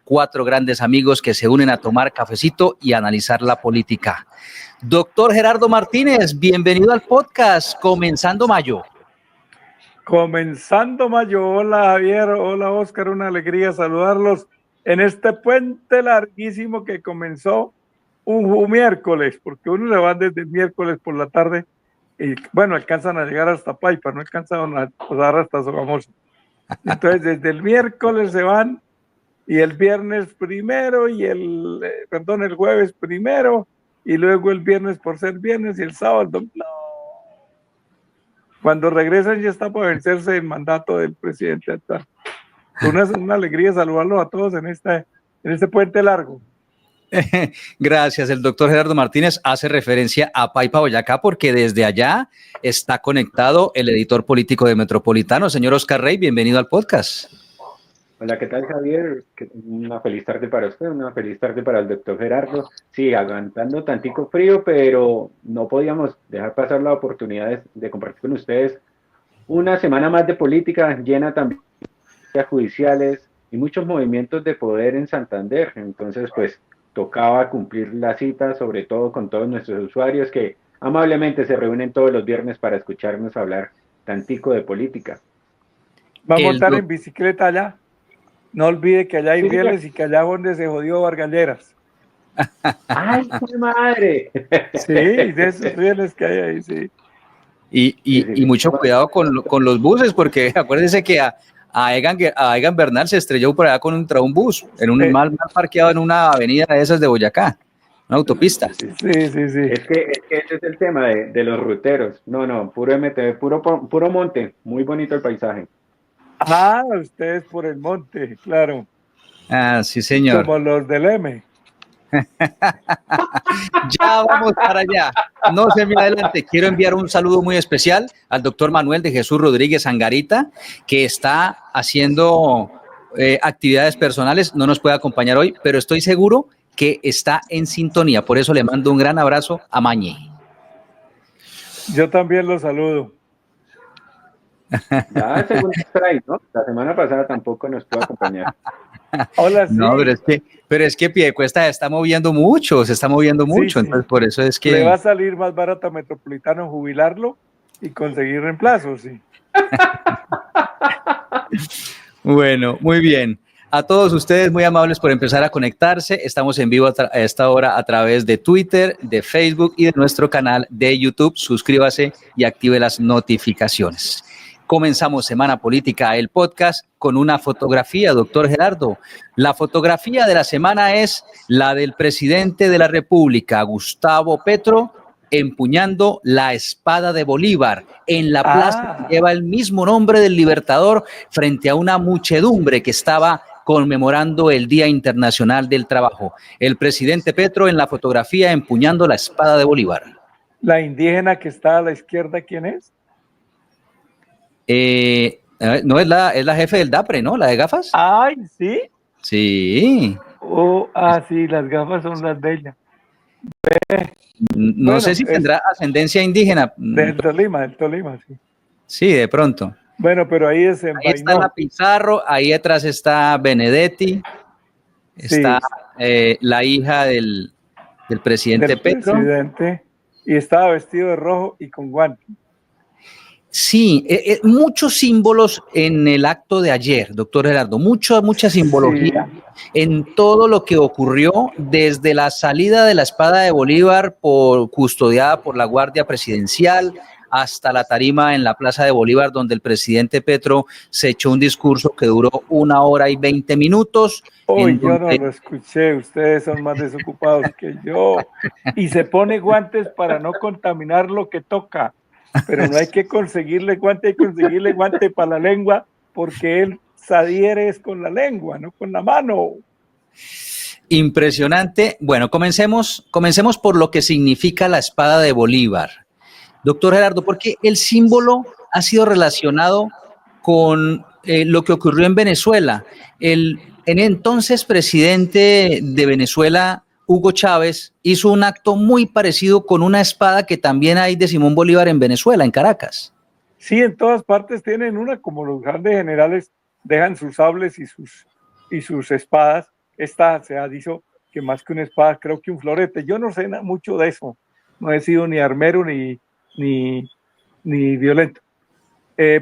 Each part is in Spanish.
4 grandes amigos que se unen a tomar cafecito y analizar la política. Doctor Gerardo Martínez, bienvenido al podcast Comenzando Mayo. Comenzando Mayo, hola Javier, hola Oscar, una alegría saludarlos en este puente larguísimo que comenzó un miércoles, porque uno le va desde el miércoles por la tarde y bueno, alcanzan a llegar hasta Paipa, no alcanzan a pasar hasta Sogamoso. Entonces desde el miércoles se van y el viernes primero y el jueves primero y luego el viernes por ser viernes y el sábado, no. Cuando regresan ya está por vencerse el mandato del presidente actual. Una alegría saludarlos a todos en este puente largo. Gracias. El doctor Gerardo Martínez hace referencia a Paipa, Boyacá, porque desde allá está conectado el editor político de Metropolitano, señor Oscar Rey. Bienvenido al podcast. Hola, ¿qué tal, Javier? Una feliz tarde para usted, una feliz tarde para el doctor Gerardo. Sí, aguantando tantico frío, pero no podíamos dejar pasar la oportunidad de compartir con ustedes una semana más de política llena también de judiciales y muchos movimientos de poder en Santander. Entonces, pues, tocaba cumplir la cita, sobre todo con todos nuestros usuarios que amablemente se reúnen todos los viernes para escucharnos hablar tantico de política. ¿Va a montar en bicicleta allá? No olvide que allá hay rieles y que allá donde se jodió Vargalleras. ¡Ay, qué madre! Sí, de esos rieles que hay ahí, sí. Y mucho cuidado con los buses, porque acuérdense que a Egan Bernal se estrelló por allá contra un bus, en un mal parqueado en una avenida de esas de Boyacá, una autopista. Sí. Es que ese es el tema de los ruteros. No, puro MTV, puro monte, muy bonito el paisaje. Ah, ustedes por el monte, claro. Ah, sí, señor. Como los del M. Ya vamos para allá. No se me adelante. Quiero enviar un saludo muy especial al doctor Manuel de Jesús Rodríguez Angarita, que está haciendo actividades personales. No nos puede acompañar hoy, pero estoy seguro que está en sintonía. Por eso le mando un gran abrazo a Mañe. Yo también lo saludo. Ya según strike, ¿no? La semana pasada tampoco nos pudo acompañar. Hola, sí. No, pero es que Piedecuesta se está moviendo mucho, entonces por eso es que... Le va a salir más barato a Metropolitano jubilarlo y conseguir reemplazos, sí. Bueno, muy bien. A todos ustedes muy amables por empezar a conectarse. Estamos en vivo a esta hora a través de Twitter, de Facebook y de nuestro canal de YouTube. Suscríbase y active las notificaciones. Comenzamos Semana Política, el podcast, con una fotografía, doctor Gerardo. La fotografía de la semana es la del presidente de la República, Gustavo Petro, empuñando la espada de Bolívar en la plaza que lleva el mismo nombre del Libertador, frente a una muchedumbre que estaba conmemorando el Día Internacional del Trabajo. El presidente Petro en la fotografía empuñando la espada de Bolívar. La indígena que está a la izquierda, ¿quién es? No, es la jefe del DAPRE, ¿no? La de gafas. Ay, ¿sí? Sí. Sí, las gafas son las de ella. No sé si tendrá ascendencia indígena. Del Tolima, sí. Sí, de pronto. Bueno, pero ahí desenvainó. Ahí está la Pizarro, ahí detrás está Benedetti, está la hija del presidente Petro. Y estaba vestido de rojo y con guantes. Sí, muchos símbolos en el acto de ayer, doctor Gerardo, mucha simbología en todo lo que ocurrió desde la salida de la espada de Bolívar custodiada por la Guardia Presidencial hasta la tarima en la Plaza de Bolívar, donde el presidente Petro se echó un discurso que duró 1 hora y 20 minutos. Hoy yo no lo escuché, ustedes son más desocupados que yo. Y se pone guantes para no contaminar lo que toca. Pero no hay que conseguirle guante, hay que conseguirle guante para la lengua, porque él se adhiere con la lengua, no con la mano. Impresionante. Bueno, comencemos por lo que significa la espada de Bolívar. Doctor Gerardo, porque el símbolo ha sido relacionado con lo que ocurrió en Venezuela. El entonces presidente de Venezuela, Hugo Chávez, hizo un acto muy parecido con una espada que también hay de Simón Bolívar en Venezuela, en Caracas. Sí, en todas partes tienen una, como los grandes generales dejan sus sables y sus espadas, esta se ha dicho que más que una espada, creo que un florete. Yo no sé mucho de eso, no he sido ni armero ni violento.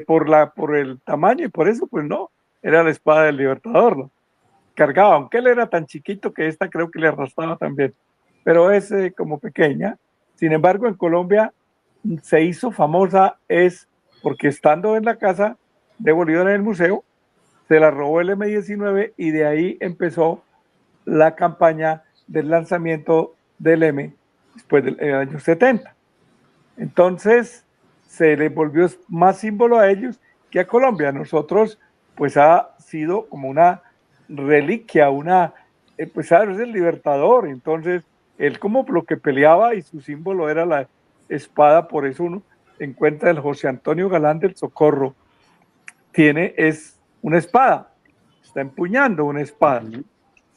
Por el tamaño y por eso, pues no, era la espada del Libertador, ¿no? Cargaba, aunque él era tan chiquito que esta creo que le arrastraba también, pero es como pequeña. Sin embargo, en Colombia se hizo famosa es porque estando en la casa de Bolívar en el museo, se la robó el M-19 y de ahí empezó la campaña del lanzamiento del M después del año 70. Entonces, se le volvió más símbolo a ellos que a Colombia. Nosotros, pues ha sido como una reliquia, pues es el libertador. Entonces, él como lo que peleaba y su símbolo era la espada, por eso uno encuentra el José Antonio Galán del Socorro, es una espada, está empuñando una espada,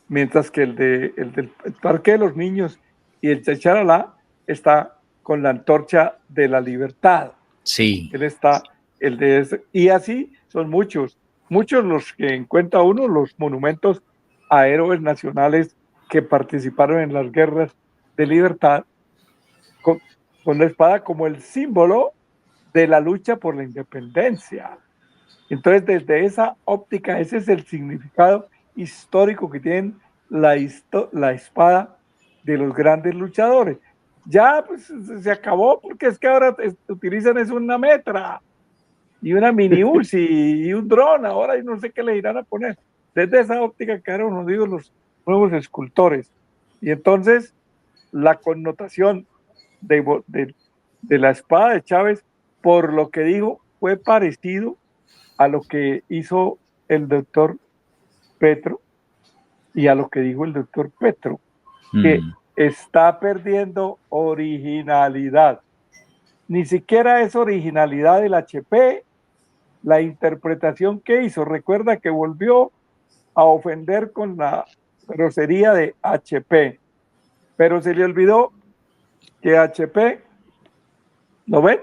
mientras que el del Parque de los Niños y el Chacharalá está con la antorcha de la libertad. Sí. Él está, y así son muchos los que encuentra uno, los monumentos a héroes nacionales que participaron en las guerras de libertad, con la espada como el símbolo de la lucha por la independencia. Entonces, desde esa óptica, ese es el significado histórico que tiene la espada de los grandes luchadores. Ya pues, se acabó porque es que ahora utilizan es una metra y una mini UCI y un dron ahora y no sé qué le irán a poner. Desde esa óptica quedaron jodidos los nuevos escultores. Y entonces la connotación de la espada de Chávez, por lo que digo, fue parecido a lo que hizo el doctor Petro y a lo que dijo el doctor Petro, que está perdiendo originalidad. Ni siquiera es originalidad del HP, la interpretación que hizo. Recuerda que volvió a ofender con la grosería de HP, pero se le olvidó que HP, ¿lo ven?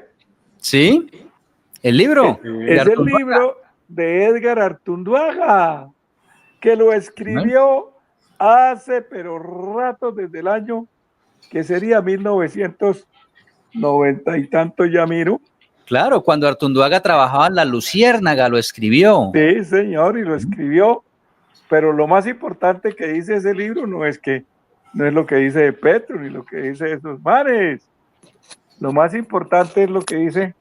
Sí, el libro. Es el libro de Edgar Artunduaga, que lo escribió hace, pero rato, desde el año que sería 1990 y tanto, ya miro. Claro, cuando Artunduaga trabajaba en La Luciérnaga, lo escribió. Sí, señor, y lo escribió, pero lo más importante que dice ese libro no es lo que dice de Petro, ni lo que dice de esos manes. Lo más importante es lo que dice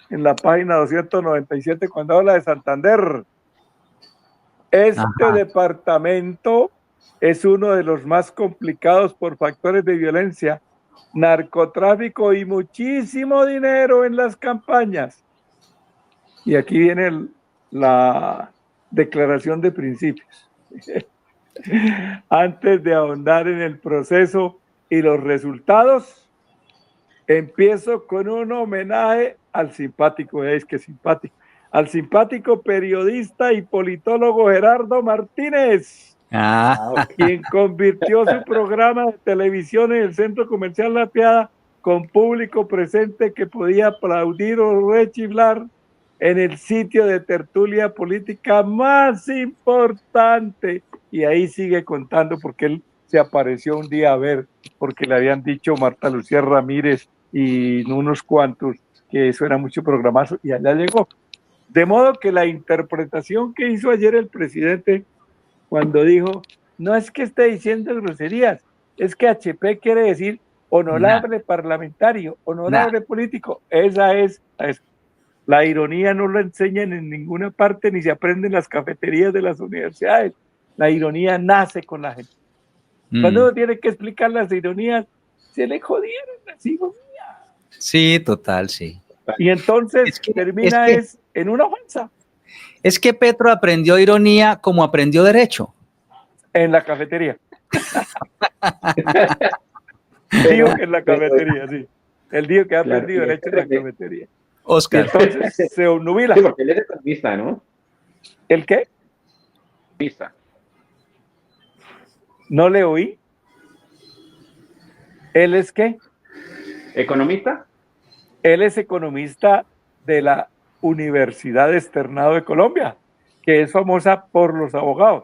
en la página 297 cuando habla de Santander. Este departamento es uno de los más complicados por factores de violencia, narcotráfico y muchísimo dinero en las campañas. Y aquí viene la declaración de principios. Antes de ahondar en el proceso y los resultados, empiezo con un homenaje al simpático, es que simpático, al simpático periodista y politólogo Gerardo Martínez, quien convirtió su programa de televisión en el Centro Comercial La Piada con público presente que podía aplaudir o rechiflar en el sitio de tertulia política más importante. Y ahí sigue contando porque él se apareció un día a ver, porque le habían dicho Marta Lucía Ramírez y unos cuantos que eso era mucho programazo y allá llegó. De modo que la interpretación que hizo ayer el presidente cuando dijo, no es que esté diciendo groserías, es que HP quiere decir honorable parlamentario, honorable político. Esa es. La ironía no la enseñan en ninguna parte ni se aprende en las cafeterías de las universidades. La ironía nace con la gente. Cuando uno tiene que explicar las ironías, se le jodieron las ironías. Sí, total, sí. Y entonces termina en una ofensa. Es que Petro aprendió ironía como aprendió derecho. En la cafetería. Digo que en la cafetería, sí. Él dijo que ha aprendido derecho en la cafetería. Oscar. Y entonces se obnubila. Sí, porque él es economista, ¿no? ¿El qué? Economista. No le oí. ¿Él es qué? ¿Economista? Él es economista de la Universidad Externado de Colombia, que es famosa por los abogados.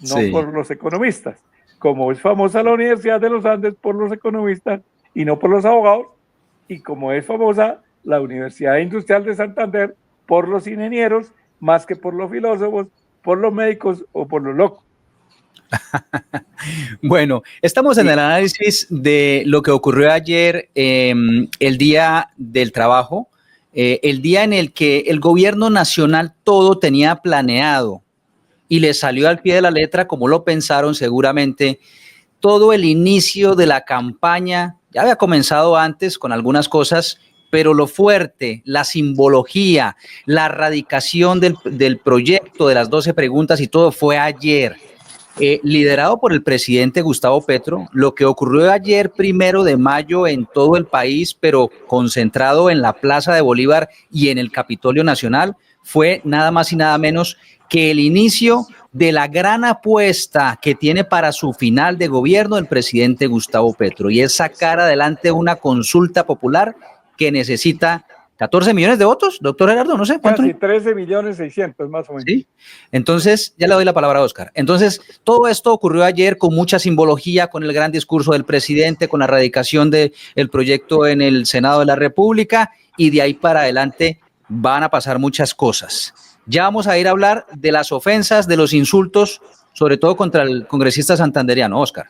no Sí. por los economistas. Como es famosa la Universidad de los Andes por los economistas y no por los abogados, y como es famosa la Universidad Industrial de Santander por los ingenieros, más que por los filósofos, por los médicos o por los locos. Bueno, estamos en Sí. el análisis de lo que ocurrió ayer, el Día del Trabajo, el día en el que el gobierno nacional todo tenía planeado y le salió al pie de la letra, como lo pensaron seguramente. Todo el inicio de la campaña ya había comenzado antes con algunas cosas, pero lo fuerte, la simbología, la radicación del proyecto de las 12 preguntas y todo fue ayer. Liderado por el presidente Gustavo Petro. Lo que ocurrió ayer, 1 de mayo, en todo el país, pero concentrado en la Plaza de Bolívar y en el Capitolio Nacional, fue nada más y nada menos que el inicio de la gran apuesta que tiene para su final de gobierno el presidente Gustavo Petro, y es sacar adelante una consulta popular que necesita 14 millones de votos, doctor Gerardo, no sé cuánto. Casi 13.600.000 más o menos. ¿Sí? Entonces, ya le doy la palabra a Oscar. Entonces, todo esto ocurrió ayer con mucha simbología, con el gran discurso del presidente, con la radicación del proyecto en el Senado de la República, y de ahí para adelante van a pasar muchas cosas. Ya vamos a ir a hablar de las ofensas, de los insultos, sobre todo contra el congresista santanderiano. Oscar.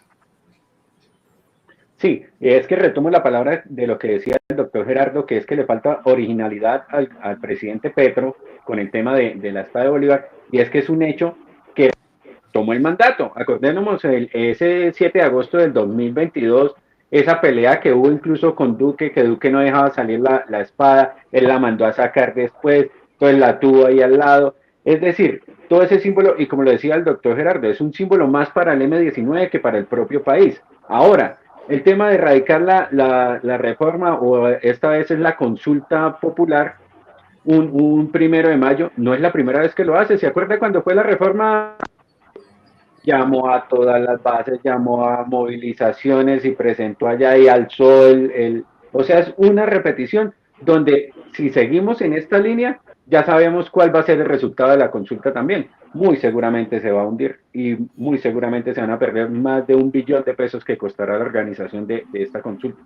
Sí, es que retomo la palabra de lo que decía el doctor Gerardo, que es que le falta originalidad al presidente Petro con el tema de la espada de Bolívar, y es que es un hecho que tomó el mandato. Acordémonos, ese 7 de agosto del 2022, esa pelea que hubo incluso con Duque, que Duque no dejaba salir la espada, él la mandó a sacar después, entonces la tuvo ahí al lado. Es decir, todo ese símbolo, y como lo decía el doctor Gerardo, es un símbolo más para el M-19 que para el propio país. Ahora, el tema de erradicar la reforma, o esta vez es la consulta popular, un 1 de mayo, no es la primera vez que lo hace. ¿Se acuerda cuando fue la reforma? Llamó a todas las bases, llamó a movilizaciones y presentó allá y alzó o sea, es una repetición donde si seguimos en esta línea, ya sabemos cuál va a ser el resultado de la consulta también. Muy seguramente se va a hundir y muy seguramente se van a perder más de 1 billón de pesos que costará la organización de esta consulta.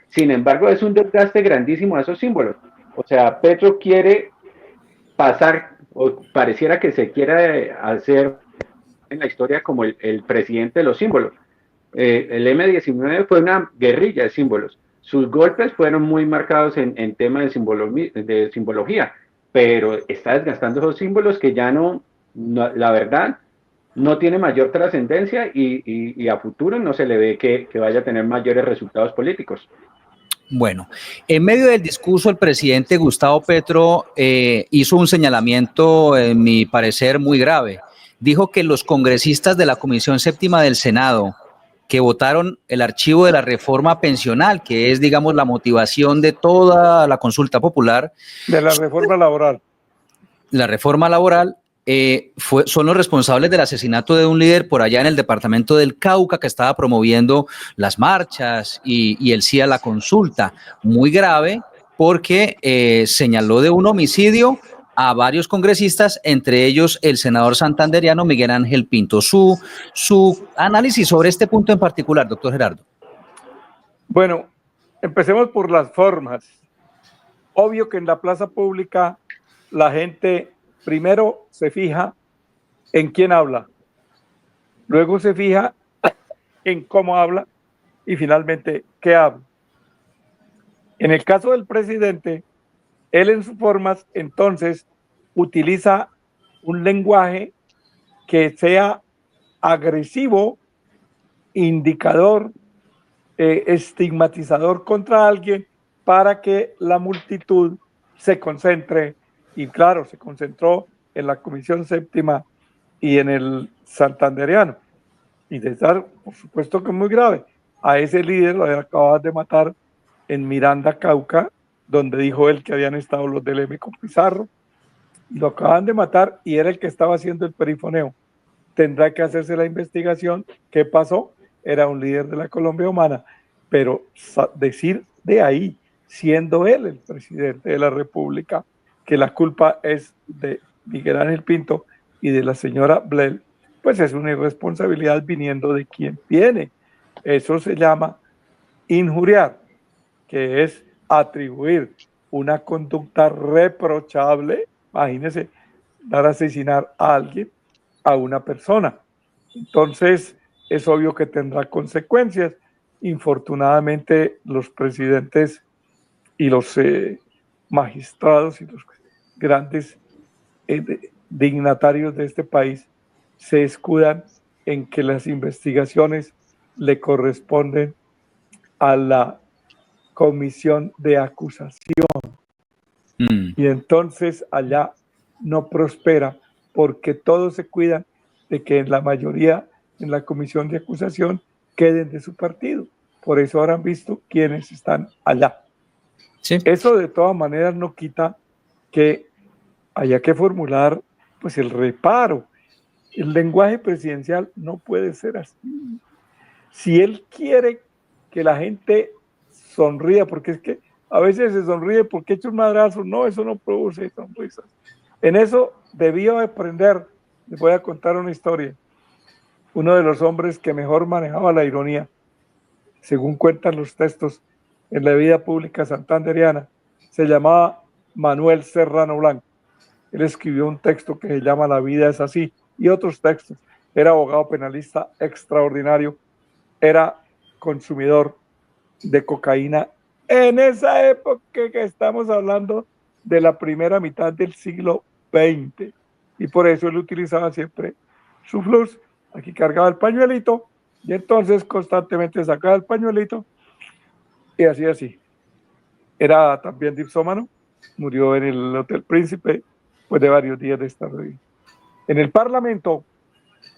Sin embargo, es un desgaste grandísimo a esos símbolos. O sea, Petro quiere pasar, o pareciera que se quiere hacer en la historia como el presidente de los símbolos. El M-19 fue una guerrilla de símbolos. Sus golpes fueron muy marcados en temas de simbología, pero está desgastando esos símbolos que ya no, la verdad, no tiene mayor trascendencia y a futuro no se le ve que vaya a tener mayores resultados políticos. Bueno, en medio del discurso, el presidente Gustavo Petro hizo un señalamiento, en mi parecer, muy grave. Dijo que los congresistas de la Comisión Séptima del Senado, que votaron el archivo de la reforma pensional, que es, digamos, la motivación de toda la consulta popular. De la reforma laboral. La reforma laboral, son los responsables del asesinato de un líder por allá en el departamento del Cauca, que estaba promoviendo las marchas y el sí a la consulta. Muy grave, porque señaló de un homicidio a varios congresistas, entre ellos el senador santanderiano Miguel Ángel Pinto. Su análisis sobre este punto en particular, doctor Gerardo. Bueno, empecemos por las formas. Obvio que en la plaza pública la gente primero se fija en quién habla, luego se fija en cómo habla y finalmente qué habla. En el caso del presidente, él en sus formas entonces utiliza un lenguaje que sea agresivo, indicador, estigmatizador contra alguien, para que la multitud se concentre. Y claro, se concentró en la Comisión Séptima y en el santanderiano. Y de estar, por supuesto que es muy grave. A ese líder lo acaban de matar en Miranda, Cauca, donde dijo él que habían estado los del M con Pizarro. Y lo acaban de matar y era el que estaba haciendo el perifoneo. Tendrá que hacerse la investigación. ¿Qué pasó? Era un líder de la Colombia Humana. Pero decir de ahí, siendo él el presidente de la República, que la culpa es de Miguel Ángel Pinto y de la señora Blel, pues es una irresponsabilidad viniendo de quien viene. Eso se llama injuriar, que es atribuir una conducta reprochable, imagínese, dar a asesinar a alguien, a una persona. Entonces, es obvio que tendrá consecuencias. Infortunadamente, los presidentes y los magistrados y los grandes dignatarios de este país se escudan en que las investigaciones le corresponden a la comisión de acusación. Y entonces allá no prospera porque todos se cuidan de que en la mayoría en la comisión de acusación queden de su partido. Por eso ahora han visto quiénes están allá. Sí. Eso de todas maneras no quita que haya que formular pues el reparo. El lenguaje presidencial no puede ser así. Si él quiere que la gente sonría, porque es que a veces se sonríe porque echa un madrazo, no, eso no produce sonrisas. En eso debió aprender. Les voy a contar una historia. Uno de los hombres que mejor manejaba la ironía, según cuentan los textos en la vida pública santanderiana, se llamaba Manuel Serrano Blanco. Él escribió un texto que se llama La vida es así y otros textos. Era abogado penalista extraordinario, era consumidor de cocaína en esa época que estamos hablando de la primera mitad del siglo XX. Y por eso él utilizaba siempre su flux. Aquí cargaba el pañuelito y entonces constantemente sacaba el pañuelito y hacía así. Era también dipsómano, murió en el Hotel Príncipe después de varios días de estar ahí. En el Parlamento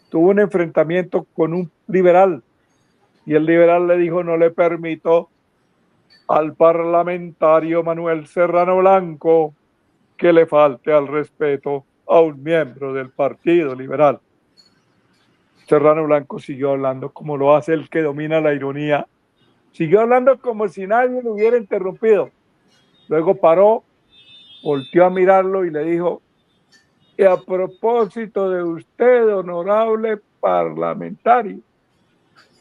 tuvo un enfrentamiento con un liberal y el liberal le dijo: no le permito al parlamentario Manuel Serrano Blanco que le falte al respeto a un miembro del Partido Liberal. Serrano Blanco siguió hablando como lo hace el que domina la ironía. Siguió hablando como si nadie lo hubiera interrumpido. Luego paró, volteó a mirarlo y le dijo: y a propósito de usted, honorable parlamentario,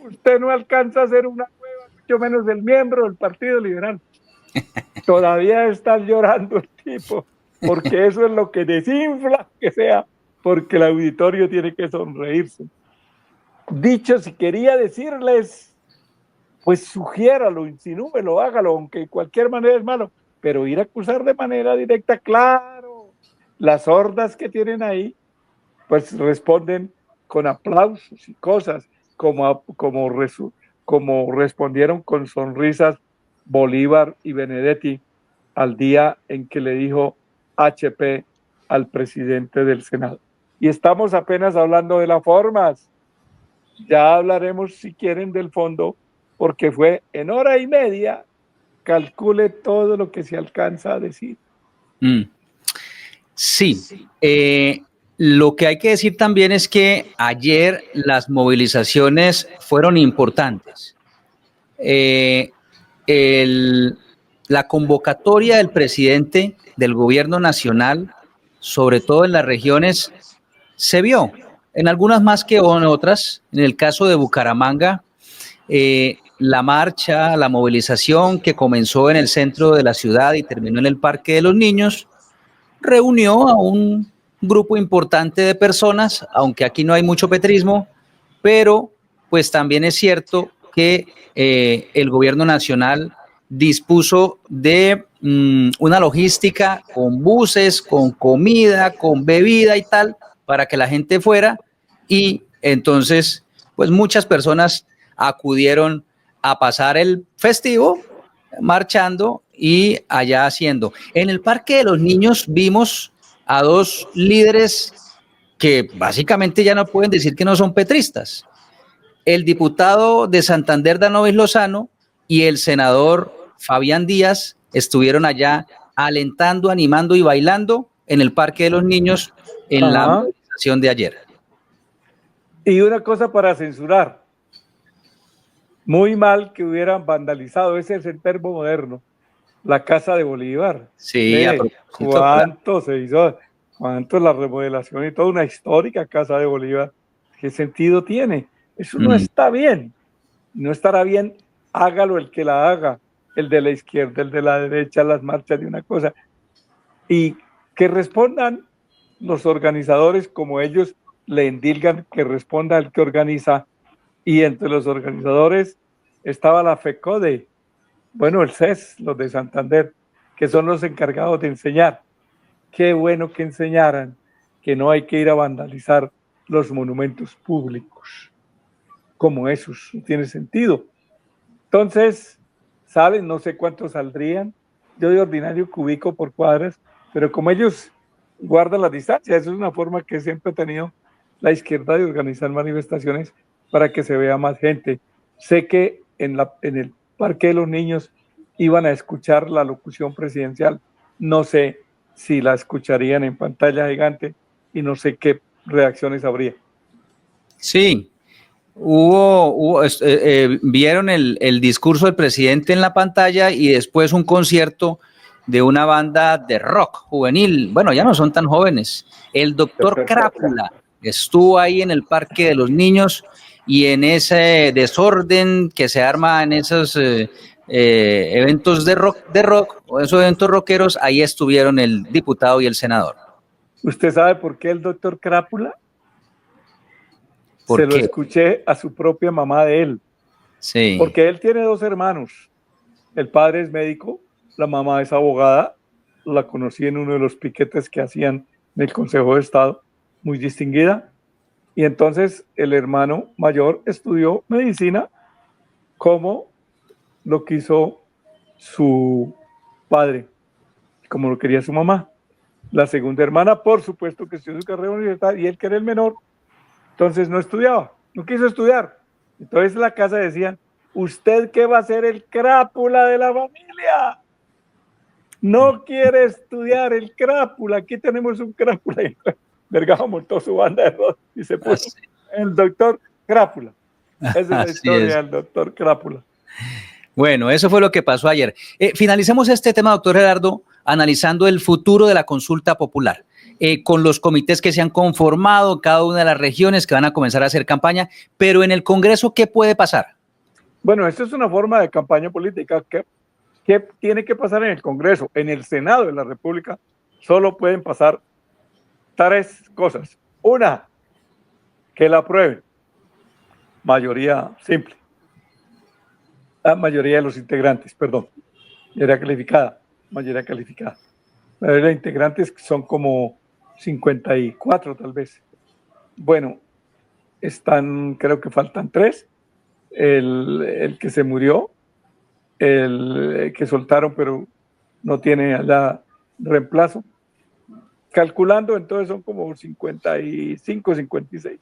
usted no alcanza a ser una hueva, mucho menos el miembro del Partido Liberal. Todavía está llorando el tipo, porque eso es lo que desinfla que sea, porque el auditorio tiene que sonreírse. Dicho, si quería decirles, pues sugiéralo, insinúelo, hágalo, aunque de cualquier manera es malo, pero ir a acusar de manera directa, claro, las hordas que tienen ahí, pues responden con aplausos y cosas, como respondieron con sonrisas Bolívar y Benedetti al día en que le dijo HP al presidente del Senado. Y estamos apenas hablando de las formas. Ya hablaremos, si quieren, del fondo, porque fue en hora y media. Calcule todo lo que se alcanza a decir. Sí. Lo que hay que decir también es que ayer las movilizaciones fueron importantes. La convocatoria del presidente del gobierno nacional, sobre todo en las regiones, se vio, en algunas más que en otras. En el caso de Bucaramanga, la marcha, la movilización que comenzó en el centro de la ciudad y terminó en el Parque de los Niños, reunió a un grupo importante de personas, aunque aquí no hay mucho petrismo, pero pues también es cierto que el gobierno nacional dispuso de una logística con buses, con comida, con bebida y tal, para que la gente fuera, y entonces pues muchas personas acudieron a pasar el festivo marchando y allá haciendo. En el Parque de los Niños vimos a dos líderes que básicamente ya no pueden decir que no son petristas. El diputado de Santander, Danovis Lozano, y el senador Fabián Díaz estuvieron allá alentando, animando y bailando en el Parque de los Niños en la movilización de ayer. Y una cosa para censurar. Muy mal que hubieran vandalizado, ese es el termo moderno, la Casa de Bolívar. Sí, a propósito, ¿Cuánto se hizo? ¿Cuánto la remodelación y toda una histórica Casa de Bolívar? ¿Qué sentido tiene? Eso no está bien. No estará bien, hágalo el que la haga, el de la izquierda, el de la derecha, las marchas de una cosa. Y que respondan los organizadores como ellos le endilgan, que responda el que organiza. Y entre los organizadores estaba la FECODE, bueno, el CES, los de Santander, que son los encargados de enseñar. Qué bueno que enseñaran que no hay que ir a vandalizar los monumentos públicos como esos, no tiene sentido. Entonces, salen, no sé cuántos saldrían, yo de ordinario cubico por cuadras, pero como ellos guardan la distancia, eso es una forma que siempre ha tenido la izquierda de organizar manifestaciones para que se vea más gente. Sé que en el Parque de los Niños iban a escuchar la locución presidencial, no sé si la escucharían en pantalla gigante y no sé qué reacciones habría. Sí, vieron el discurso del presidente en la pantalla y después un concierto de una banda de rock juvenil. Bueno, ya no son tan jóvenes. El doctor Crápula estuvo ahí en el Parque de los Niños y en ese desorden que se arma en esos eventos de rock, o esos eventos rockeros, ahí estuvieron el diputado y el senador. ¿Usted sabe por qué el doctor Crápula? Se lo qué? escuché a su propia mamá de él. Sí. Porque él tiene dos hermanos. El padre es médico, la mamá es abogada. La conocí en uno de los piquetes que hacían en el Consejo de Estado, muy distinguida. Y entonces el hermano mayor estudió medicina como lo quiso su padre, como lo quería su mamá. La segunda hermana, por supuesto, que estudió su carrera universitaria y él, que era el menor, entonces no estudiaba, no quiso estudiar. Entonces en la casa decían, ¿usted qué va a ser el crápula de la familia? No quiere estudiar el crápula, aquí tenemos un crápula. Y Vergado montó su banda de rock y se puso el doctor Crápula. Esa es la historia del doctor Crápula. Bueno, eso fue lo que pasó ayer. Finalicemos este tema, doctor Gerardo, analizando el futuro de la consulta popular, con los comités que se han conformado, cada una de las regiones que van a comenzar a hacer campaña, pero en el Congreso, ¿qué puede pasar? Bueno, esto es una forma de campaña política. ¿Qué tiene que pasar en el Congreso? En el Senado de la República solo pueden pasar tres cosas. Una, que la aprueben. Mayoría simple. La mayoría de los integrantes, perdón. Mayoría calificada. La mayoría de integrantes son como 54 tal vez. Bueno, creo que faltan tres. El que se murió, el que soltaron pero no tiene allá reemplazo. Calculando, entonces son como 55, 56.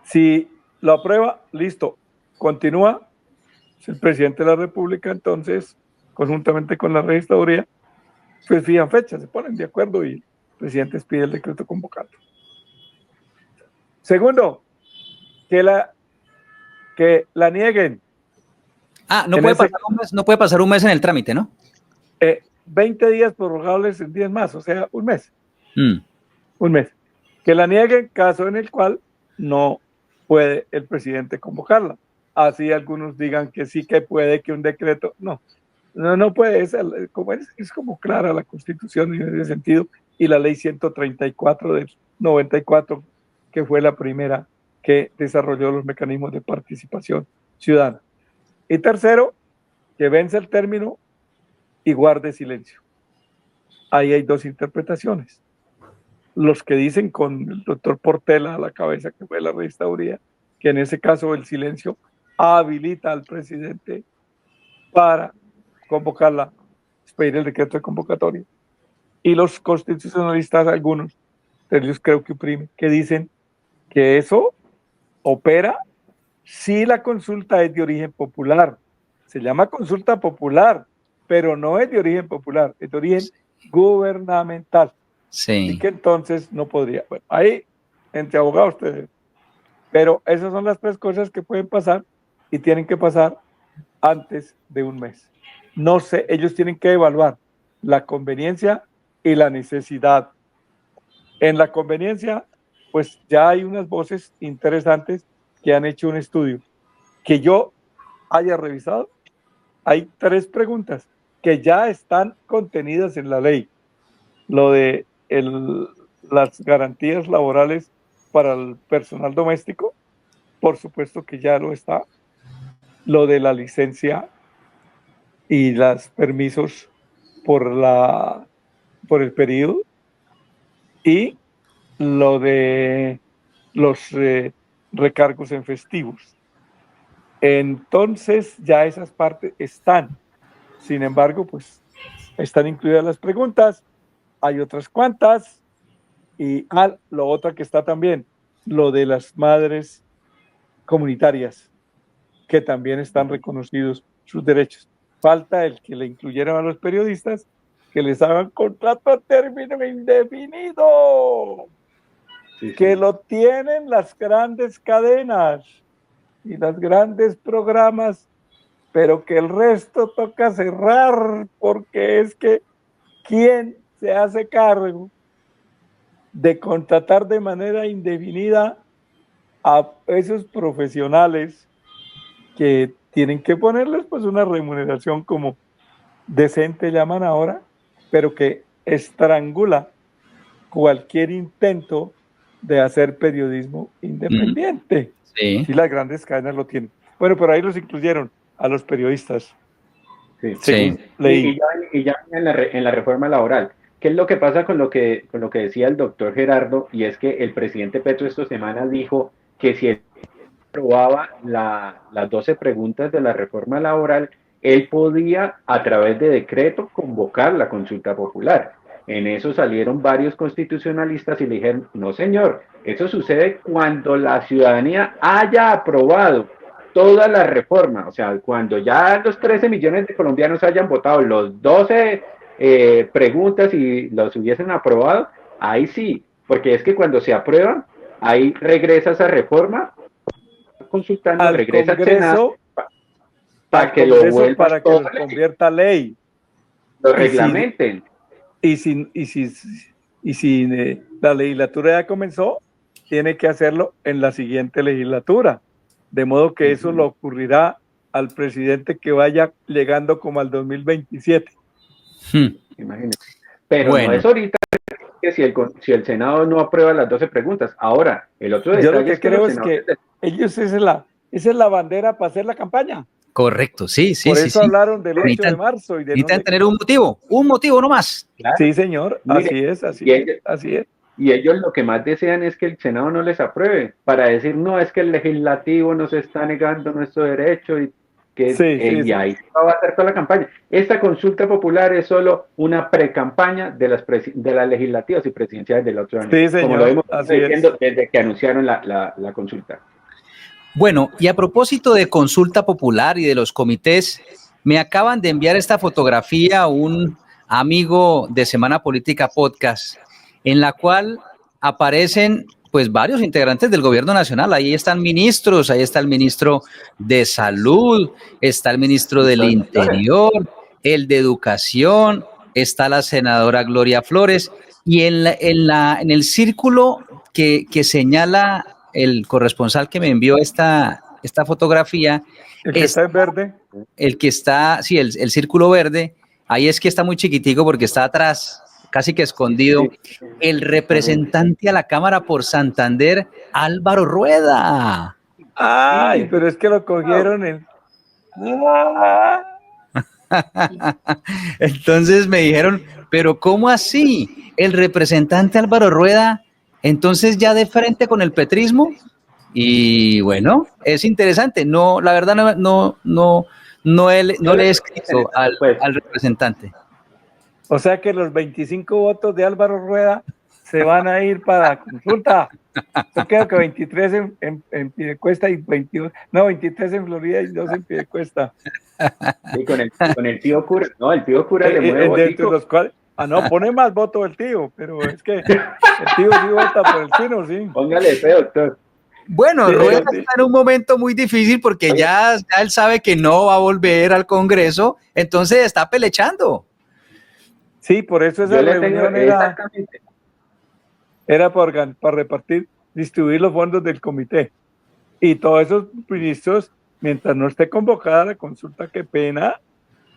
Si lo aprueba, listo, continúa. Es el presidente de la República, entonces, conjuntamente con la registraduría, pues fijan fechas, se ponen de acuerdo y el presidente pide el decreto convocatorio. Segundo, que la nieguen. No puede pasar un mes en el trámite, ¿no? 20 días prorrogables en 10 más, o sea, un mes. Un mes. Que la nieguen, caso en el cual no puede el presidente convocarla. Así algunos digan que sí que puede, que un decreto, no puede, es como clara la Constitución en ese sentido, y la ley 134 del 94, que fue la primera que desarrolló los mecanismos de participación ciudadana. Y tercero, que vence el término y guarde silencio. Ahí hay dos interpretaciones. Los que dicen con el doctor Portela a la cabeza, que fue la registraduría, que en ese caso el silencio habilita al presidente para convocarla, pedir el decreto de convocatoria. Y los constitucionalistas, algunos, de ellos creo que oprime, que dicen que eso opera si la consulta es de origen popular. Se llama consulta popular, pero no es de origen popular, es de origen gubernamental. Sí. Y que entonces no podría. Bueno, ahí, entre abogados ustedes. Pero esas son las tres cosas que pueden pasar y tienen que pasar antes de un mes. No sé, ellos tienen que evaluar la conveniencia y la necesidad. En la conveniencia, pues ya hay unas voces interesantes que han hecho un estudio que yo haya revisado. Hay 3 preguntas que ya están contenidas en la ley. Lo de las garantías laborales para el personal doméstico, por supuesto que ya lo está. Lo de la licencia y los permisos por el periodo, y lo de los recargos en festivos. Entonces ya esas partes están. Sin embargo, pues están incluidas las preguntas. Hay otras cuantas. Y lo otro que está también, lo de las madres comunitarias, que también están reconocidos sus derechos. Falta el que le incluyeran a los periodistas, que les hagan contrato a término indefinido, que lo tienen las grandes cadenas y los grandes programas, pero que el resto toca cerrar, porque es que ¿quién se hace cargo de contratar de manera indefinida a esos profesionales que tienen que ponerles pues una remuneración como decente, llaman ahora, pero que estrangula cualquier intento de hacer periodismo independiente? Sí. Sí, las grandes cadenas lo tienen. Bueno, pero ahí los incluyeron a los periodistas. Sí. Leí. Y ya en la reforma laboral. ¿Qué es lo que pasa con lo que decía el doctor Gerardo? Y es que el presidente Petro esta semana dijo que si él aprobaba las 12 preguntas de la reforma laboral, él podía, a través de decreto, convocar la consulta popular. En eso salieron varios constitucionalistas y le dijeron, no señor, eso sucede cuando la ciudadanía haya aprobado toda la reforma, o sea, cuando ya los 13 millones de colombianos hayan votado los 12 preguntas y los hubiesen aprobado, ahí sí, porque es que cuando se aprueban, ahí regresa esa reforma, consultando, al regresa al Congreso, Senado para que lo vuelva para que lo convierta ley. Lo reglamenten. Y si la legislatura ya comenzó, tiene que hacerlo en la siguiente legislatura. De modo que eso lo ocurrirá al presidente que vaya llegando como al 2027. Imagínense. Pero bueno, no es ahorita que si el Senado no aprueba las 12 preguntas. Ahora, el otro detalle yo lo que creo es que ellos esa es la bandera para hacer la campaña. Correcto, sí. Por eso hablaron del 8 de marzo. Necesitan tener un motivo nomás. Claro. Sí, señor, mire, así es. Y ellos lo que más desean es que el Senado no les apruebe, para decir, no, es que el legislativo nos está negando nuestro derecho y ahí va a hacer toda la campaña. Esta consulta popular es solo una pre-campaña de las legislativas y presidenciales del otro año. Sí, señor, como lo hemos diciendo desde que anunciaron la consulta. Bueno, y a propósito de consulta popular y de los comités, me acaban de enviar esta fotografía un amigo de Semana Política Podcast, en la cual aparecen pues varios integrantes del gobierno nacional. Ahí están ministros, ahí está el ministro de Salud, está el ministro del Interior, el de Educación, está la senadora Gloria Flores, y en el círculo que señala el corresponsal que me envió esta fotografía. El que está en verde. El que está, sí, el círculo verde, ahí es que está muy chiquitico porque está atrás, casi que escondido, el representante a la Cámara por Santander, Álvaro Rueda. Ay, pero es que lo cogieron Entonces me dijeron, pero ¿cómo así? El representante Álvaro Rueda, entonces ya de frente con el petrismo. Y bueno, es interesante. No, la verdad no le he escrito al representante. O sea que los 25 votos de Álvaro Rueda se van a ir para consulta. Yo creo que 23 en Piedecuesta y 23 en Florida y 2 en Piedecuesta. Sí, con el tío cura. No, el tío cura le mueve botico. Los cuales, pone más voto el tío, pero es que el tío sí vota por el chino, sí. Póngale fe, doctor. Bueno, Rueda está en un momento muy difícil porque ya él sabe que no va a volver al Congreso, entonces está pelechando. Sí, por eso esa reunión era para repartir distribuir los fondos del comité. Y todos esos ministros, mientras no esté convocada la consulta, qué pena,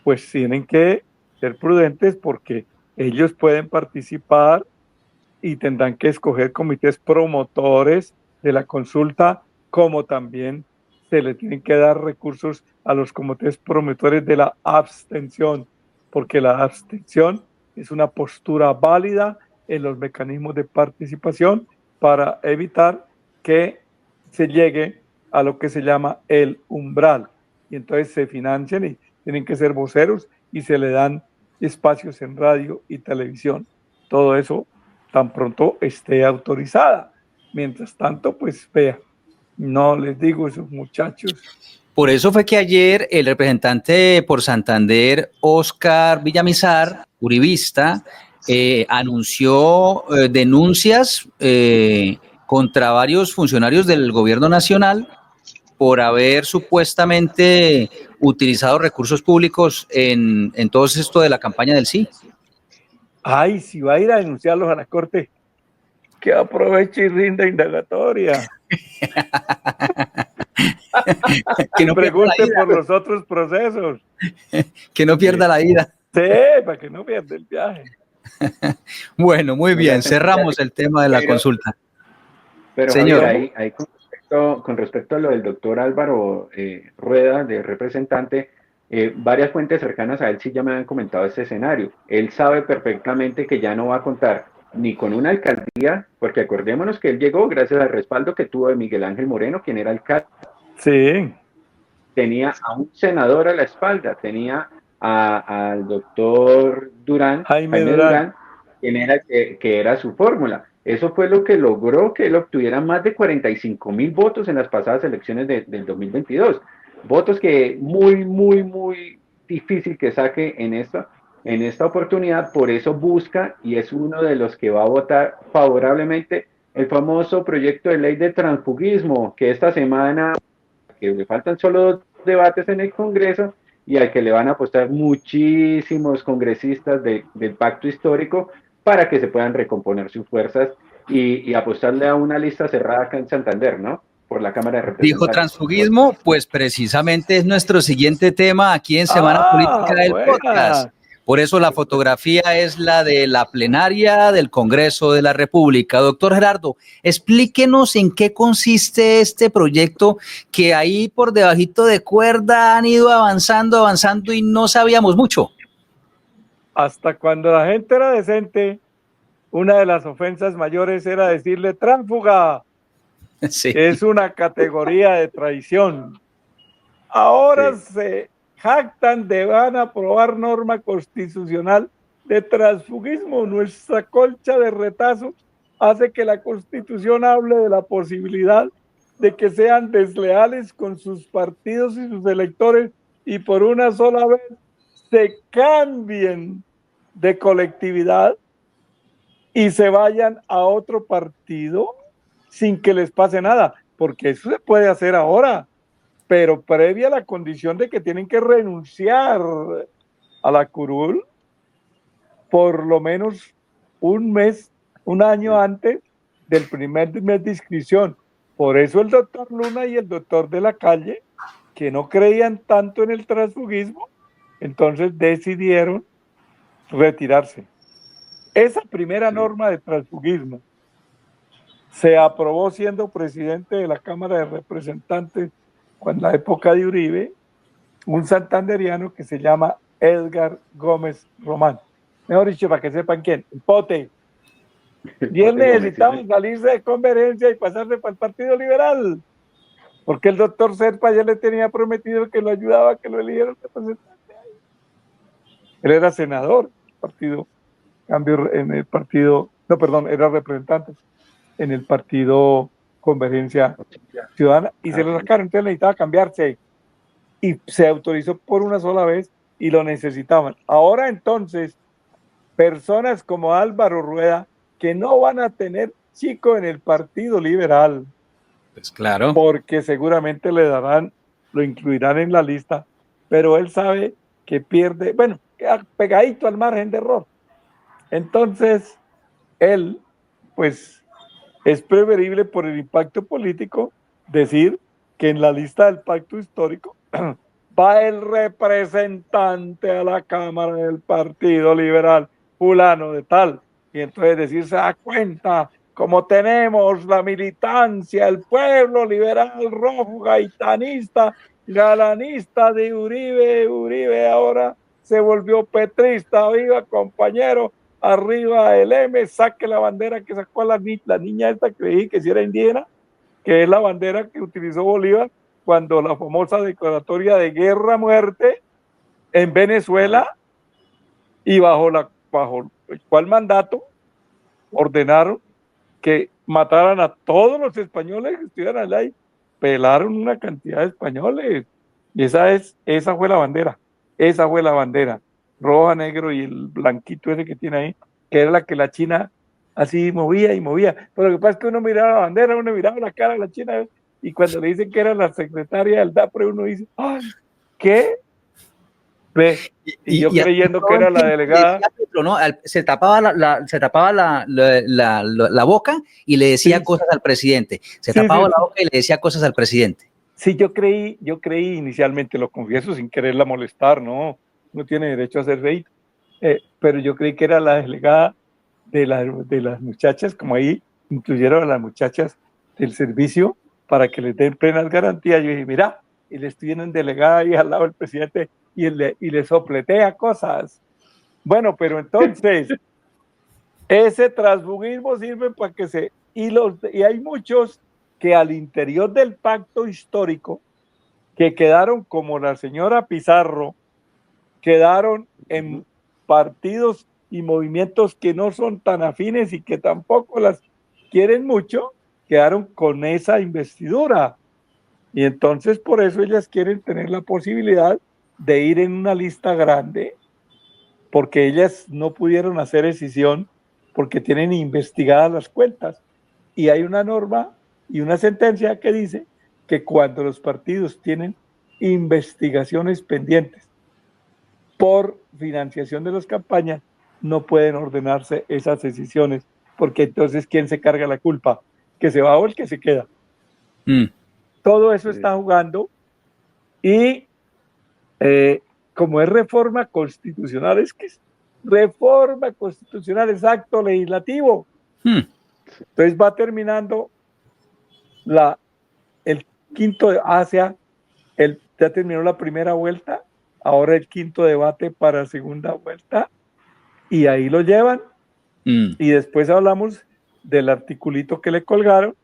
pues tienen que ser prudentes porque ellos pueden participar y tendrán que escoger comités promotores de la consulta, como también se le tienen que dar recursos a los comités promotores de la abstención, porque la abstención es una postura válida en los mecanismos de participación para evitar que se llegue a lo que se llama el umbral. Y entonces se financian y tienen que ser voceros y se le dan espacios en radio y televisión. Todo eso tan pronto esté autorizada. Mientras tanto, pues vea, no les digo esos muchachos. Por eso fue que ayer el representante por Santander, Óscar Villamizar, uribista, anunció denuncias contra varios funcionarios del gobierno nacional por haber supuestamente utilizado recursos públicos en todo esto de la campaña del sí. Ay, si va a ir a denunciarlos a la corte, que aproveche y rinda indagatoria. Que no pregunte por los otros procesos. Que no pierda la ida. Sí, para que no pierda el viaje. Bueno, muy bien, cerramos el tema de la consulta. Pero señor, Javier, ahí con respecto a lo del doctor Álvaro Rueda, de representante, varias fuentes cercanas a él sí ya me han comentado este escenario. Él sabe perfectamente que ya no va a contar ni con una alcaldía, porque acordémonos que él llegó gracias al respaldo que tuvo de Miguel Ángel Moreno, quien era alcalde. Sí. Tenía a un senador a la espalda, tenía al doctor Durán, Jaime Durán, quien era que era su fórmula. Eso fue lo que logró que él obtuviera más de 45,000 votos en las pasadas elecciones del 2022. Votos que muy difícil que saque en esta oportunidad. Por eso busca y es uno de los que va a votar favorablemente el famoso proyecto de ley de transfugismo, que esta semana, que le faltan solo 2 debates en el Congreso, y al que le van a apostar muchísimos congresistas del pacto histórico para que se puedan recomponer sus fuerzas y apostarle a una lista cerrada acá en Santander, ¿no? Por la Cámara de Representantes. Dijo transfugismo, pues precisamente es nuestro siguiente tema aquí en Semana Política del podcast. Por eso la fotografía es la de la plenaria del Congreso de la República. Doctor Gerardo, explíquenos en qué consiste este proyecto que ahí por debajito de cuerda han ido avanzando y no sabíamos mucho. Hasta cuando la gente era decente, una de las ofensas mayores era decirle tránsfuga. Sí. Es una categoría de traición. Ahora sí. Se jactan de van a aprobar norma constitucional de transfugismo. Nuestra colcha de retazos hace que la Constitución hable de la posibilidad de que sean desleales con sus partidos y sus electores y por una sola vez se cambien de colectividad y se vayan a otro partido sin que les pase nada, porque eso se puede hacer ahora, pero previa a la condición de que tienen que renunciar a la curul por lo menos un año antes del primer mes de inscripción. Por eso el doctor Luna y el doctor de la Calle, que no creían tanto en el transfugismo, entonces decidieron retirarse. Esa primera norma de transfugismo se aprobó siendo presidente de la Cámara de Representantes en la época de Uribe, un santanderiano que se llama Edgar Gómez Román. Mejor dicho, para que sepan quién, el Pote. Y él necesitaba salirse de Convergencia y pasarse para el Partido Liberal, porque el doctor Serpa ya le tenía prometido que lo ayudaba a que lo eligieran representante. Él era senador, era representante en el partido Convergencia Ciudadana y se lo sacaron, entonces necesitaba cambiarse y se autorizó por una sola vez y lo necesitaban. Ahora entonces, personas como Álvaro Rueda, que no van a tener chico en el Partido Liberal, pues claro, porque seguramente lo incluirán en la lista, pero él sabe que pierde, bueno, queda pegadito al margen de error. Entonces, él, pues, es preferible por el impacto político decir que en la lista del pacto histórico va el representante a la Cámara del Partido Liberal, fulano de tal, y entonces decir, se da cuenta, como tenemos la militancia, el pueblo liberal rojo, gaitanista, galanista de Uribe, Uribe ahora se volvió petrista, viva compañero, arriba el M, saque la bandera que sacó la niña esta que dije que si era indígena, que es la bandera que utilizó Bolívar cuando la famosa declaratoria de guerra-muerte en Venezuela, y bajo el cual mandato ordenaron que mataran a todos los españoles que estuvieran allá y pelaron una cantidad de españoles. Y esa fue la bandera, roja, negro y el blanquito ese que tiene ahí, que era la que la China así movía y movía. Pero lo que pasa es que uno miraba la bandera, uno miraba la cara de la China, y cuando le dicen que era la secretaria del DAPRE, uno dice, ¡ay! ¿Qué? Ve, y yo creyendo que era la delegada. Petro, ¿no? Se tapaba la boca y le decía cosas al presidente. Se tapaba la boca y le decía cosas al presidente. Sí, yo creí inicialmente, lo confieso, sin quererla molestar, no tiene derecho a ser reír, pero yo creí que era la delegada de las muchachas, como ahí incluyeron a las muchachas del servicio para que les den plenas garantías. Yo dije, mira, y les tienen delegada ahí al lado del presidente y le sopletea cosas. Bueno, pero entonces, ese transfugismo sirve para que y hay muchos que al interior del pacto histórico, que quedaron como la señora Pizarro, quedaron en partidos y movimientos que no son tan afines y que tampoco las quieren mucho, quedaron con esa investidura. Y entonces por eso ellas quieren tener la posibilidad de ir en una lista grande, porque ellas no pudieron hacer escisión porque tienen investigadas las cuentas. Y hay una norma y una sentencia que dice que cuando los partidos tienen investigaciones pendientes por financiación de las campañas, no pueden ordenarse esas decisiones, porque entonces ¿quién se carga la culpa? ¿Que se va o el que se queda? Todo eso está jugando, y como es reforma constitucional, es que es reforma constitucional, es acto legislativo. Entonces va terminando el quinto, ya terminó la primera vuelta, ahora el quinto debate para segunda vuelta, y ahí lo llevan. Y después hablamos del articulito que le colgaron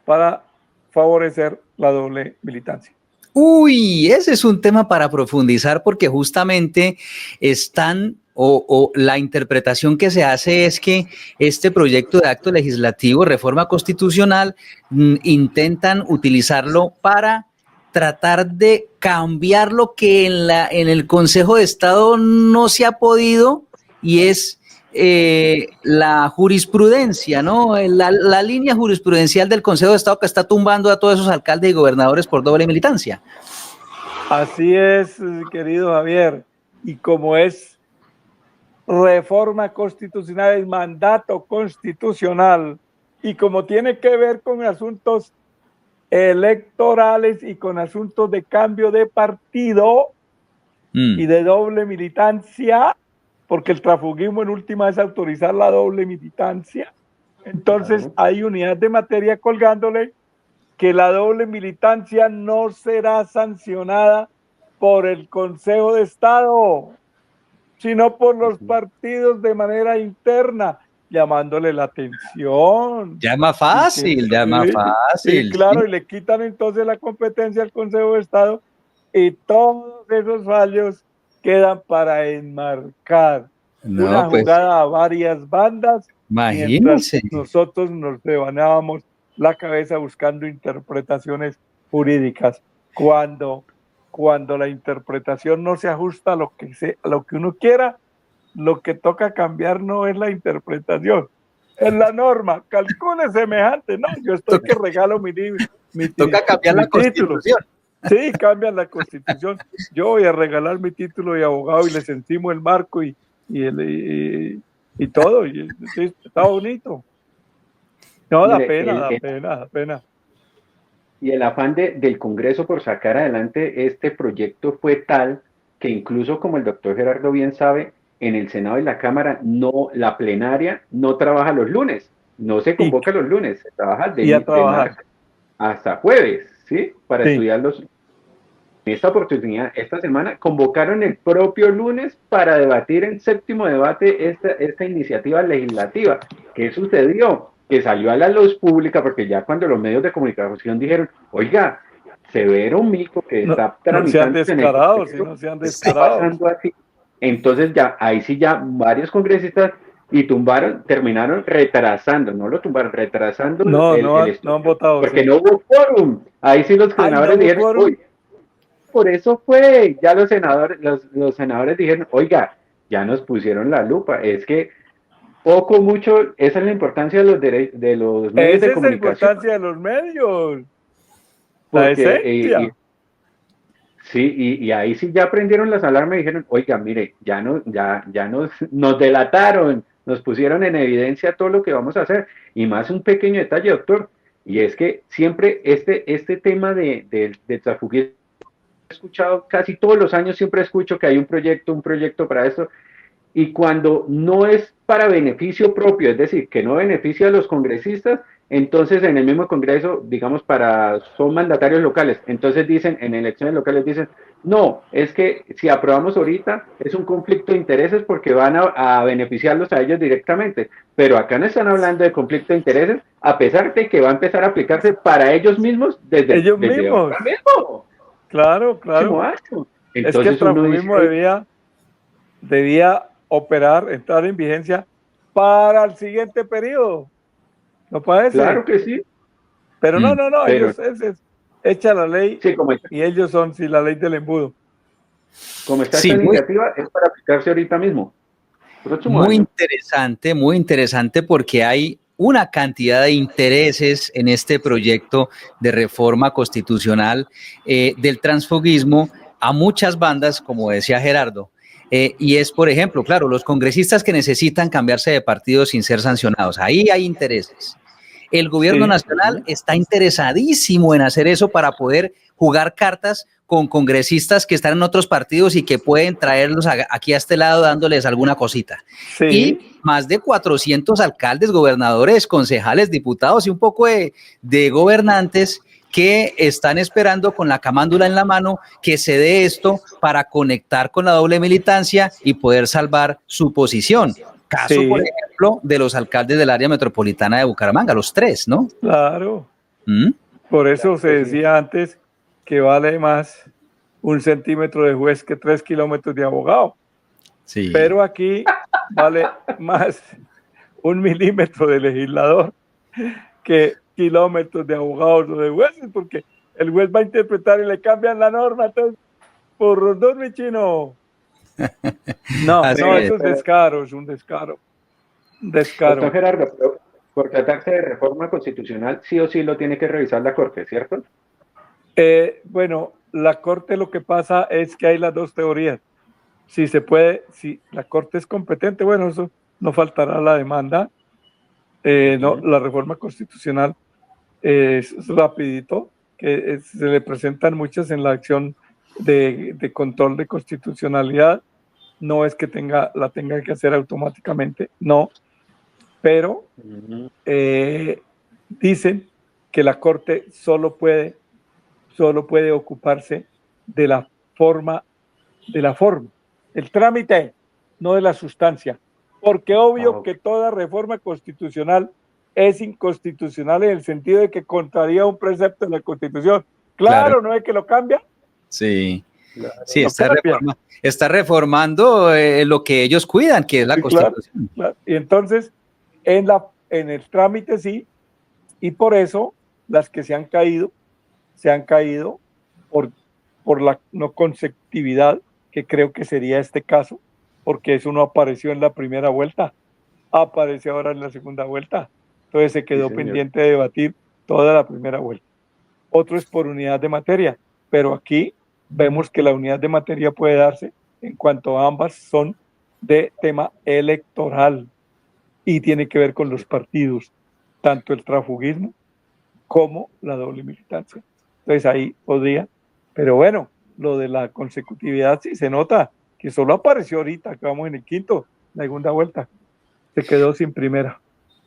para favorecer la doble militancia. Uy, ese es un tema para profundizar, porque justamente la interpretación que se hace es que este proyecto de acto legislativo, reforma constitucional, intentan utilizarlo para tratar de cambiar lo que en el Consejo de Estado no se ha podido, y es la jurisprudencia, ¿no? La línea jurisprudencial del Consejo de Estado, que está tumbando a todos esos alcaldes y gobernadores por doble militancia. Así es, querido Javier, y como es reforma constitucional, es mandato constitucional, y como tiene que ver con asuntos electorales y con asuntos de cambio de partido y de doble militancia, porque el transfugismo en última es autorizar la doble militancia, entonces hay unidad de materia colgándole que la doble militancia no será sancionada por el Consejo de Estado, sino por los partidos de manera interna, llamándole la atención. Ya más fácil, Sí, claro, y le quitan entonces la competencia al Consejo de Estado, y todos esos fallos quedan para enmarcar una jugada a varias bandas, mientras nosotros nos rebanábamos la cabeza buscando interpretaciones jurídicas. Cuando la interpretación no se ajusta a lo que uno quiera, lo que toca cambiar no es la interpretación, es la norma. Calcule semejante, no, yo estoy que regalo mi toca cambiar la Constitución. Sí, cambian la Constitución. Yo voy a regalar mi título de abogado y les encimo el marco y todo, y está bonito. No, da Mire, pena, da pena, da pena. y el afán del Congreso por sacar adelante este proyecto fue tal que incluso, como el doctor Gerardo bien sabe, en el Senado y la Cámara la plenaria no trabaja los lunes, no se Y, convoca los lunes, se trabaja y a de trabajar. martes hasta jueves, ¿sí? Para Sí. estudiar los. En esta oportunidad, esta semana, convocaron el propio lunes para debatir en séptimo debate esta iniciativa legislativa. ¿Qué sucedió? Que salió a la luz pública, porque ya cuando los medios de comunicación dijeron, oiga, severo mico que No, está no sean tramitando en el descarados, si Congreso, no sean está descarados. pasando así. Entonces ya, ahí sí ya varios congresistas y terminaron retrasando, no lo tumbaron, retrasando No, el no han estudio, votado, porque sí. no hubo quórum. Ahí sí los Ay, no senadores hubo dijeron, quórum. uy, por eso fue, ya los senadores dijeron, oiga, ya nos pusieron la lupa, es que poco, mucho, esa es la importancia de de los medios Esa de es la comunicación, importancia de los medios, la porque esencia. sí, y ahí sí ya prendieron las alarmas y dijeron, oiga, mire, ya nos delataron, nos pusieron en evidencia todo lo que vamos a hacer, y más un pequeño detalle, doctor, y es que siempre este tema de transfugismo, he escuchado casi todos los años, siempre escucho que hay un proyecto para esto, y cuando no es para beneficio propio, es decir, que no beneficia a los congresistas, entonces en el mismo Congreso, digamos, son mandatarios locales, entonces dicen, en elecciones locales dicen, no, es que si aprobamos ahorita es un conflicto de intereses porque van a beneficiarlos a ellos directamente, pero acá no están hablando de conflicto de intereses, a pesar de que va a empezar a aplicarse para ellos mismos Ellos desde mismos. ahora mismo, Claro, próximo claro. año. Es que el Entonces uno dice, transfugismo debía operar, entrar en vigencia para el siguiente periodo. ¿No parece? claro que sí, Pero no, no, no, pero ellos es echa la ley sí, y ellos son, sí, la ley del embudo. como está esta Sí, muy, iniciativa, es para aplicarse ahorita mismo, próximo año. muy interesante porque hay una cantidad de intereses en este proyecto de reforma constitucional del transfugismo a muchas bandas, como decía Gerardo. Y es, por ejemplo, claro, los congresistas que necesitan cambiarse de partido sin ser sancionados. Ahí hay intereses. El gobierno Sí, nacional está interesadísimo en hacer eso para poder jugar cartas con congresistas que están en otros partidos y que pueden traerlos aquí a este lado dándoles alguna cosita. sí, Y más de 400 alcaldes, gobernadores, concejales, diputados y un poco de gobernantes que están esperando con la camándula en la mano que se dé esto para conectar con la doble militancia y poder salvar su posición. Caso, por sí, ejemplo, de los alcaldes del área metropolitana de Bucaramanga, los tres, ¿no? claro. ¿Mm? Por eso Claro se que sí. decía antes que vale más 1 centímetro de juez que 3 kilómetros de abogado. Sí. Pero aquí vale más 1 milímetro de legislador que kilómetros de abogados o de jueces, porque el juez va a interpretar y le cambian la norma. Entonces, por los dos, mi chino. No, Así no, es. eso es descaro, es un descaro. Un Doctor descaro. Gerardo, pero por tratarse de reforma constitucional, sí o sí lo tiene que revisar la Corte, ¿cierto? Bueno, la Corte lo que pasa es que hay las dos teorías. Si se puede, si la Corte es competente, bueno, eso no faltará la demanda. No, la reforma constitucional es rapidito, que se le presentan muchas en la acción de control de constitucionalidad. No es que la tenga que hacer automáticamente, no, pero dicen que la Corte solo puede ocuparse de la forma, el trámite, no de la sustancia, porque obvio que toda reforma constitucional es inconstitucional en el sentido de que contraría un precepto de la Constitución. Claro, ¿no es que lo cambia? Sí. Claro. Sí, Lo cambia. está reformando lo que ellos cuidan, que es la Sí, claro, Constitución. claro. Y entonces, en el trámite sí, y por eso las que se han caído por la no conceptividad, que creo que sería este caso, porque eso no apareció en la primera vuelta, apareció ahora en la segunda vuelta. Entonces se quedó Sí, pendiente de debatir toda la primera vuelta. Otro es por unidad de materia, pero aquí vemos que la unidad de materia puede darse en cuanto a ambas son de tema electoral y tiene que ver con los partidos. tanto el transfugismo como la doble militancia. Entonces ahí podría, pero bueno, lo de la consecutividad sí se nota, que solo apareció ahorita, acabamos en el quinto, la segunda vuelta, se quedó sin primera.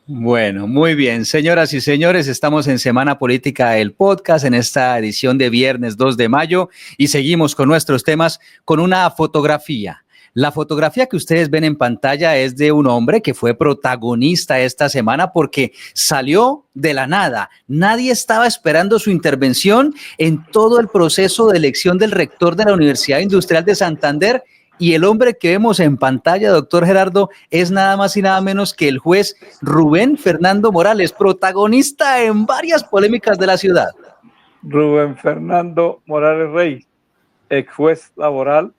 Bueno, muy bien. Señoras y señores, estamos en Semana Política del Podcast, en esta edición de viernes 2 de mayo, y seguimos con nuestros temas con una fotografía. La fotografía que ustedes ven en pantalla es de un hombre que fue protagonista esta semana porque salió de la nada. Nadie estaba esperando su intervención en todo el proceso de elección del rector de la Universidad Industrial de Santander. Y el hombre que vemos en pantalla, doctor Gerardo, es nada más y nada menos que el juez Rubén Fernando Morales, protagonista en varias polémicas de la ciudad. Rubén Fernando Morales Rey, ex juez laboral.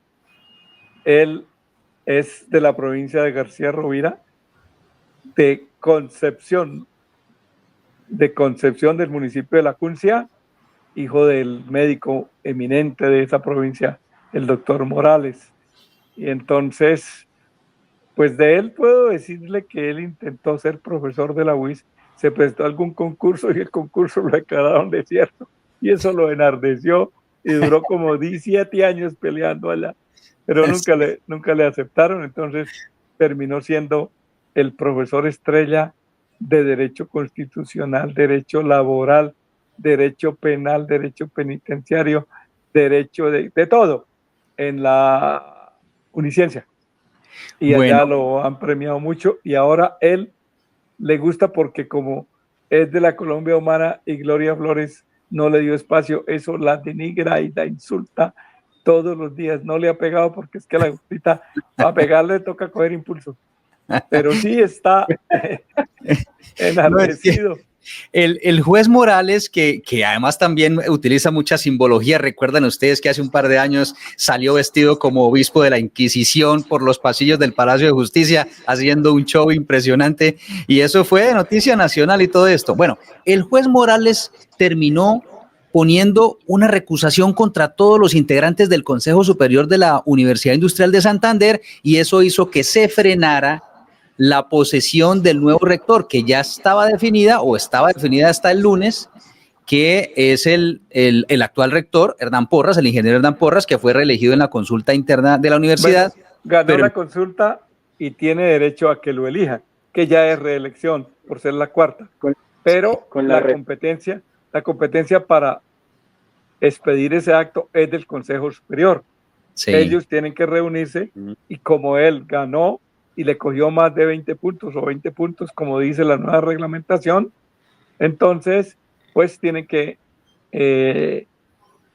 Él es de la provincia de García Rovira, de Concepción del municipio de La Cuncia, hijo del médico eminente de esa provincia, el doctor Morales. Y entonces, pues de él puedo decirle que él intentó ser profesor de la UIS, se prestó a algún concurso y el concurso lo declararon desierto. Y eso lo enardeció y duró como 17 años peleando allá, pero nunca le aceptaron. Entonces terminó siendo el profesor estrella de Derecho Constitucional, Derecho Laboral, Derecho Penal, Derecho Penitenciario, Derecho de todo en la Uniciencia. Y allá lo han premiado mucho y ahora él le gusta porque como es de la Colombia Humana y Gloria Flores no le dio espacio, eso la denigra y la insulta todos los días. No le ha pegado porque es que la ahorita para pegarle toca coger impulso. Pero sí está enardecido. No, es que el juez Morales, que además también utiliza mucha simbología, recuerdan ustedes que hace un par de años salió vestido como obispo de la Inquisición por los pasillos del Palacio de Justicia, haciendo un show impresionante, y eso fue noticia nacional y todo esto. Bueno, el juez Morales terminó poniendo una recusación contra todos los integrantes del Consejo Superior de la Universidad Industrial de Santander, y eso hizo que se frenara la posesión del nuevo rector, que ya estaba definida o estaba definida hasta el lunes, que es el actual rector, Hernán Porras, el ingeniero Hernán Porras, que fue reelegido en la consulta interna de la universidad. Bueno, ganó la consulta y tiene derecho a que lo elijan, que ya es reelección por ser la cuarta. Pero con la competencia para expedir ese acto es del Consejo Superior. Sí. Ellos tienen que reunirse y como él ganó y le cogió más de 20 puntos o 20 puntos, como dice la nueva reglamentación, entonces, pues tienen que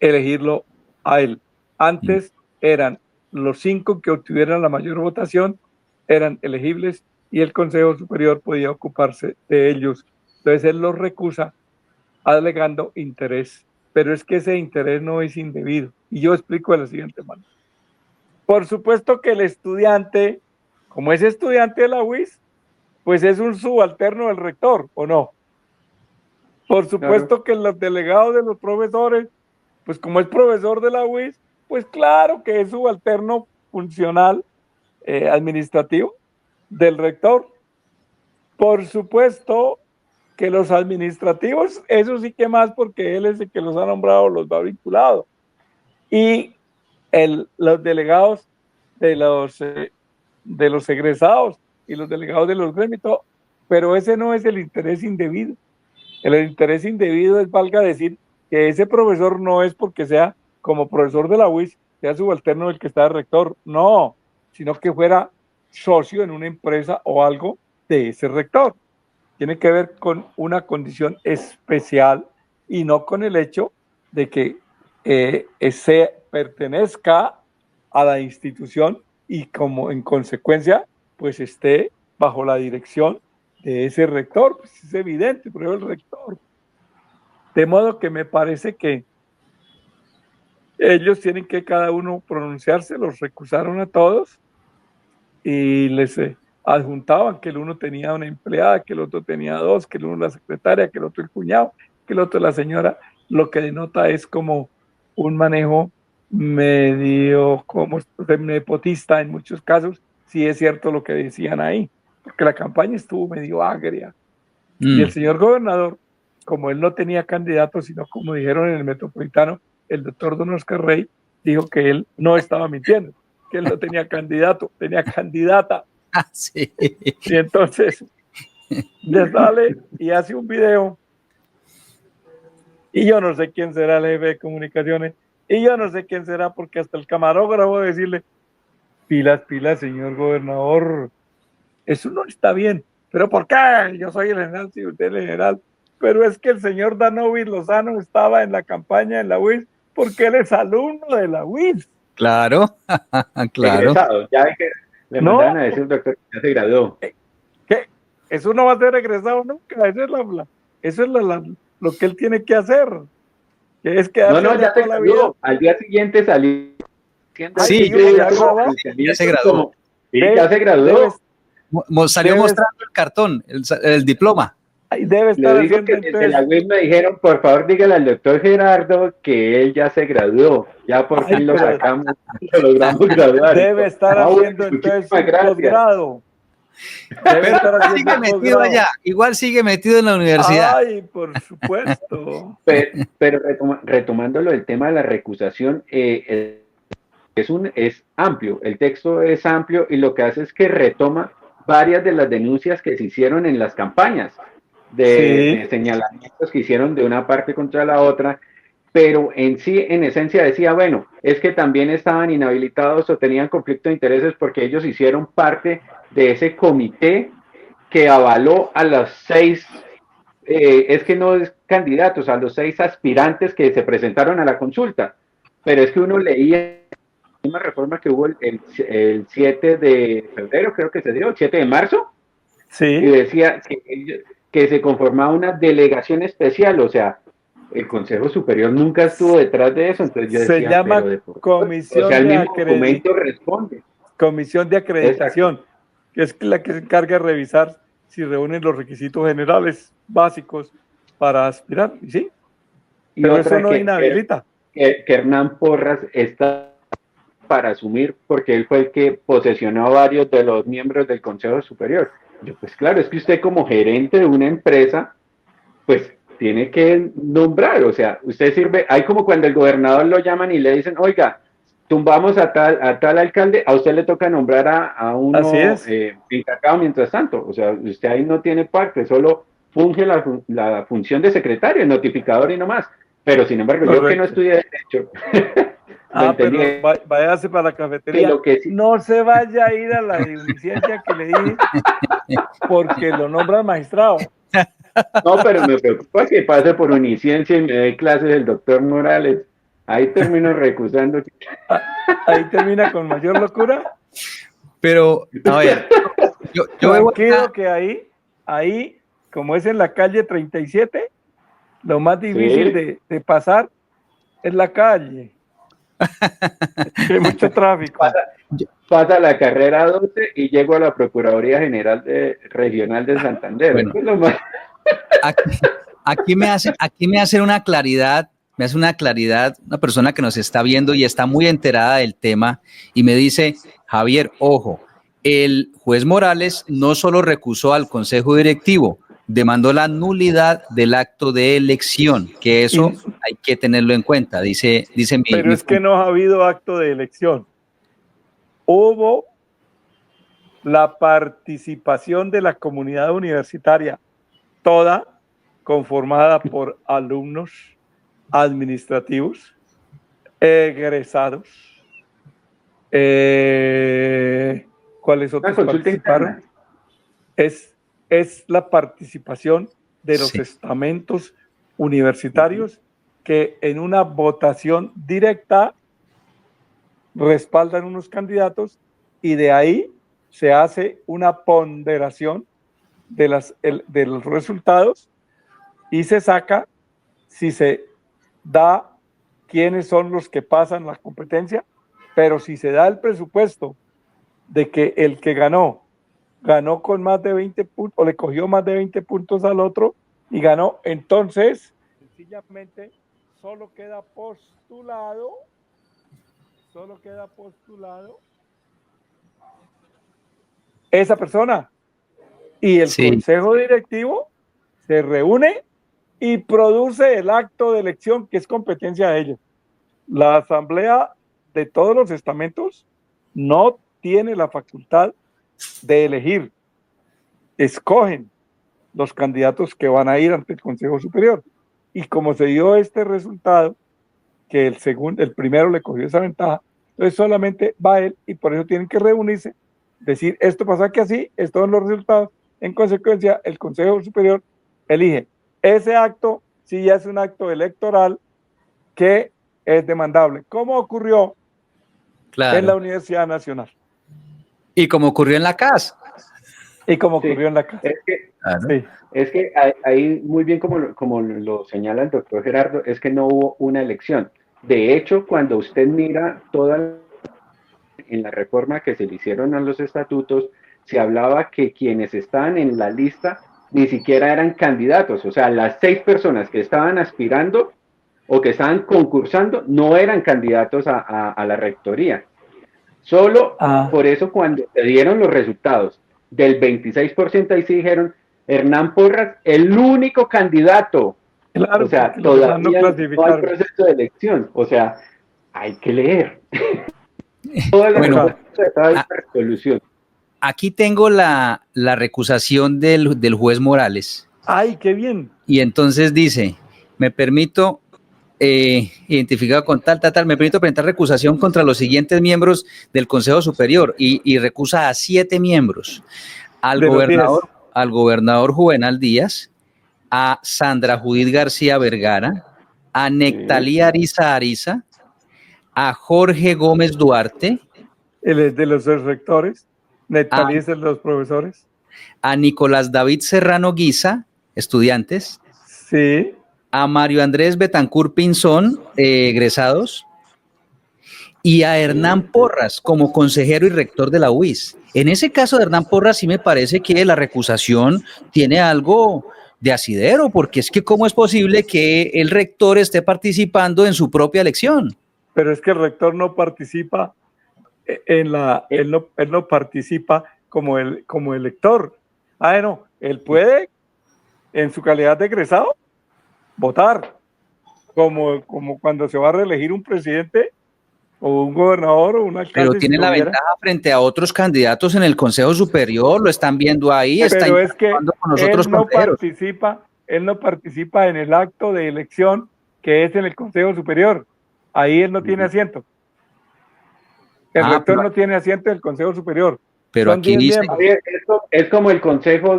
elegirlo a él. Antes eran los 5 que obtuvieran la mayor votación, eran elegibles y el Consejo Superior podía ocuparse de ellos. Entonces él los recusa alegando interés, pero es que ese interés no es indebido. Y yo explico de la siguiente manera. Por supuesto que el estudiante, como es estudiante de la UIS, pues es un subalterno del rector, ¿o no? Por supuesto que los delegados de los profesores, pues como es profesor de la UIS, pues claro que es subalterno funcional administrativo del rector. Por supuesto que los administrativos, eso sí que más porque él es el que los ha nombrado, los va vinculado. Y los delegados de los egresados y los delegados de los gremios, pero ese no es el interés indebido. El interés indebido es, valga decir, que ese profesor no es porque sea como profesor de la UIS, sea subalterno del que está de rector, no, sino que fuera socio en una empresa o algo de ese rector. Tiene que ver con una condición especial y no con el hecho de que se pertenezca a la institución y como en consecuencia pues esté bajo la dirección de ese rector, pues es evidente, pero el rector. De modo que me parece que ellos tienen que cada uno pronunciarse, los recusaron a todos y les adjuntaban que el uno tenía una empleada, que el otro tenía 2, que el uno la secretaria, que el otro el cuñado, que el otro la señora, lo que denota es como un manejo medio como nepotista en muchos casos, si es cierto lo que decían ahí, porque la campaña estuvo medio agria Y el señor gobernador, como él no tenía candidato, sino como dijeron en el Metropolitano, el doctor Don Oscar Rey dijo que él no estaba mintiendo, que él no tenía candidato, tenía candidata. Sí. Y entonces le sale y hace un video. Y yo no sé quién será el jefe de comunicaciones. Y yo no sé quién será, porque hasta el camarógrafo decirle, pilas, pilas, señor gobernador, eso no está bien. ¿Pero por qué? Yo soy el general, si usted es el general. Pero es que el señor Danovis Lozano estaba en la campaña en la UIS porque él es alumno de la UIS. Claro, claro. Egresado, ya ve que le No, mandaron a decir, doctor, que ya se graduó. ¿qué? Eso no va a ser egresado nunca. Eso es lo que él tiene que hacer, que es No, quedarse no, allá ya se toda la vida. graduó. Al día siguiente salió haciendo Ay, Sí, sí, ya se ya graduó, grabó. ya se graduó. como, sí, ya Debe, se debe, graduó. Salió debe, mostrando el cartón, el diploma. debe Le estar digo haciendo que desde la entonces. UIS me dijeron, por favor, dígale al doctor Gerardo que él ya se graduó. Ya por Ay, fin lo pero sacamos, lo logramos graduar. Y debe yo, estar ah, bueno, haciendo entonces muchísimas un gracias. posgrado. Debe Pero estar igual haciendo sigue un metido allá, posgrado. igual sigue metido en la universidad. Ay, por supuesto. Pero retomándolo el tema de la recusación, es amplio, el texto es amplio y lo que hace es que retoma varias de las denuncias que se hicieron en las campañas, de Sí, señalamientos que hicieron de una parte contra la otra, pero en sí, en esencia decía, bueno, es que también estaban inhabilitados o tenían conflicto de intereses porque ellos hicieron parte de ese comité que avaló a los 6, es que no es candidatos, a los 6 aspirantes que se presentaron a la consulta, pero es que uno leía una reforma que hubo el 7 de febrero, creo que se dio, el 7 de marzo, y sí. decía que se conformaba una delegación especial, o sea, el Consejo Superior nunca estuvo detrás de eso, entonces yo Se decía, pero llama de por Dios, o sea, comisión el de, mismo documento responde. comisión de Exacto. acreditación, que es la que se encarga de revisar si reúnen los requisitos generales básicos para aspirar. ¿Y sí? Y Pero eso otra no inhabilita. que Hernán Porras está para asumir porque él fue el que posesionó a varios de los miembros del Consejo Superior. Yo, pues claro, es que usted como gerente de una empresa, pues tiene que nombrar, o sea, usted sirve, hay como cuando el gobernador lo llaman y le dicen, oiga, tumbamos a tal alcalde, a usted le toca nombrar a Así uno es. encargado mientras tanto, o sea, usted ahí no tiene parte, solo funge la función de secretario, notificador y no más, pero sin embargo, yo que no Correcto. estudié derecho, lo Ah, entendí, pero váyase para la que cafetería. lo que sí, No se vaya a ir a la licencia que le di porque lo nombra magistrado. no, pero me preocupa que pase por Uniciencia y me dé clases el doctor Morales, ahí termino recusando. Ah, ahí termina con mayor locura. Pero, a ver, yo veo acá, Tranquilo que ahí, como es en la calle 37, lo más difícil Sí, de pasar es la calle, que hay mucho tráfico. pasa, pasa la carrera 12 y llego a la Procuraduría General Regional de Santander. bueno, Eso es lo más. aquí, aquí me hace una claridad, una persona que nos está viendo y está muy enterada del tema y me dice, Javier, ojo, el juez Morales no solo recusó al Consejo Directivo, demandó la nulidad del acto de elección, que eso Y, hay que tenerlo en cuenta, dice pero mi es que punto. no ha habido acto de elección. Hubo la participación de la comunidad universitaria, toda conformada por alumnos administrativos, egresados, ¿cuáles Una otros consulta participaron? interna. Es la participación de los Sí. estamentos universitarios que en una votación directa respaldan unos candidatos y de ahí se hace una ponderación de los resultados y se saca si se da quiénes son los que pasan la competencia, pero si se da el presupuesto de que el que ganó con más de 20 puntos o le cogió más de 20 puntos al otro y ganó, entonces sencillamente solo queda postulado, solo queda postulado esa persona y el Sí, consejo directivo se reúne y produce el acto de elección que es competencia de ellos. La asamblea de todos los estamentos no tiene la facultad de elegir, escogen los candidatos que van a ir ante el Consejo Superior. Y como se dio este resultado, que el primero le cogió esa ventaja, entonces solamente va él y por eso tienen que reunirse, decir esto pasa que así, estos son los resultados. En consecuencia, el Consejo Superior elige. Ese acto sí ya es un acto electoral que es demandable, como ocurrió en la Universidad Nacional. Y como ocurrió en la CAS. Y como ocurrió en la CAS. Es que ahí muy bien como lo señala el doctor Gerardo, es que no hubo una elección. De hecho, cuando usted mira en la reforma que se le hicieron a los estatutos, se hablaba que quienes estaban en la lista ni siquiera eran candidatos, o sea, las 6 personas que estaban aspirando o que estaban concursando no eran candidatos a la rectoría. Solo por eso cuando se dieron los resultados del 26%, ahí sí dijeron, Hernán Porras, el único candidato. Claro, o sea, todavía no hay proceso de elección. O sea, hay que leer. Toda la resolución. Aquí tengo la recusación del juez Morales. ¡Ay, qué bien! Y entonces dice, me permito, identificado con tal, me permito presentar recusación contra los siguientes miembros del Consejo Superior y recusa a 7 miembros. Al gobernador Juvenal Díaz, a Sandra Judith García Vergara, a Nectalí Ariza Ariza, a Jorge Gómez Duarte. Él es de los rectores, Nectalí es de los profesores. A Nicolás David Serrano Guisa, estudiantes. Sí. A Mario Andrés Betancur Pinzón, egresados. Y a Hernán Porras como consejero y rector de la UIS. En ese caso de Hernán Porras sí me parece que la recusación tiene algo de asidero, porque es que ¿cómo es posible que el rector esté participando en su propia elección? Pero es que el rector no participa él no participa como elector. No, él puede, en su calidad de egresado, votar, como cuando se va a reelegir un presidente o un gobernador o un alcalde. Pero tiene la ventaja frente a otros candidatos en el Consejo Superior, lo están viendo ahí, pero es que él no participa en el acto de elección que es en el Consejo Superior. Ahí él no tiene asiento. El rector no tiene asiento en el Consejo Superior. Pero aquí dice, es como el consejo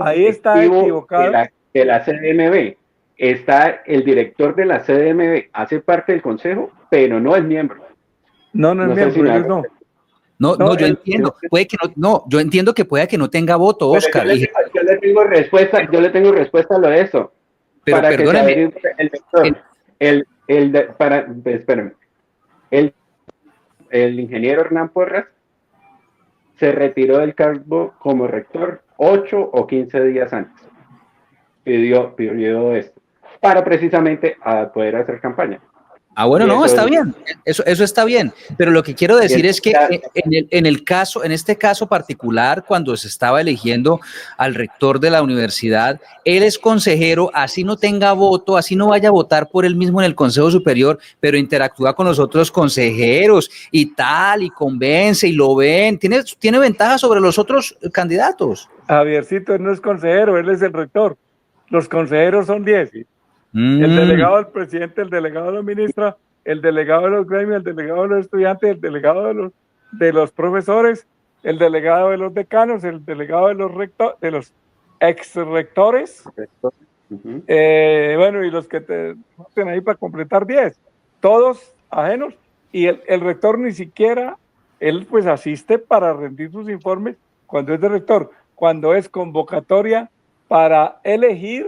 ahí está equivocado. De la CDMB. Está el director de la CDMB, hace parte del consejo, pero no es miembro. No es miembro, yo entiendo. Puede que yo entiendo que pueda que no tenga voto, Oscar. Yo le tengo respuesta a lo de eso. Pero para perdóneme. Espérame. El ingeniero Hernán Porras se retiró del cargo como rector 8 o 15 días antes. Pidió esto para precisamente poder hacer campaña. Bueno, está bien, eso está bien, pero lo que quiero decir es que en este caso particular, cuando se estaba eligiendo al rector de la universidad, él es consejero, así no tenga voto, así no vaya a votar por él mismo en el Consejo Superior, pero interactúa con los otros consejeros y tal, y convence y lo ven, tiene ventaja sobre los otros candidatos. Javiercito, él no es consejero, él es el rector, los consejeros son 10. El delegado del presidente, el delegado de la ministra, el delegado de los gremios, el delegado de los estudiantes, el delegado de los profesores, el delegado de los decanos, el delegado de los ex rectores, y los que estén ahí para completar 10, todos ajenos, y el rector ni siquiera, él pues asiste para rendir sus informes cuando es de rector, cuando es convocatoria para elegir,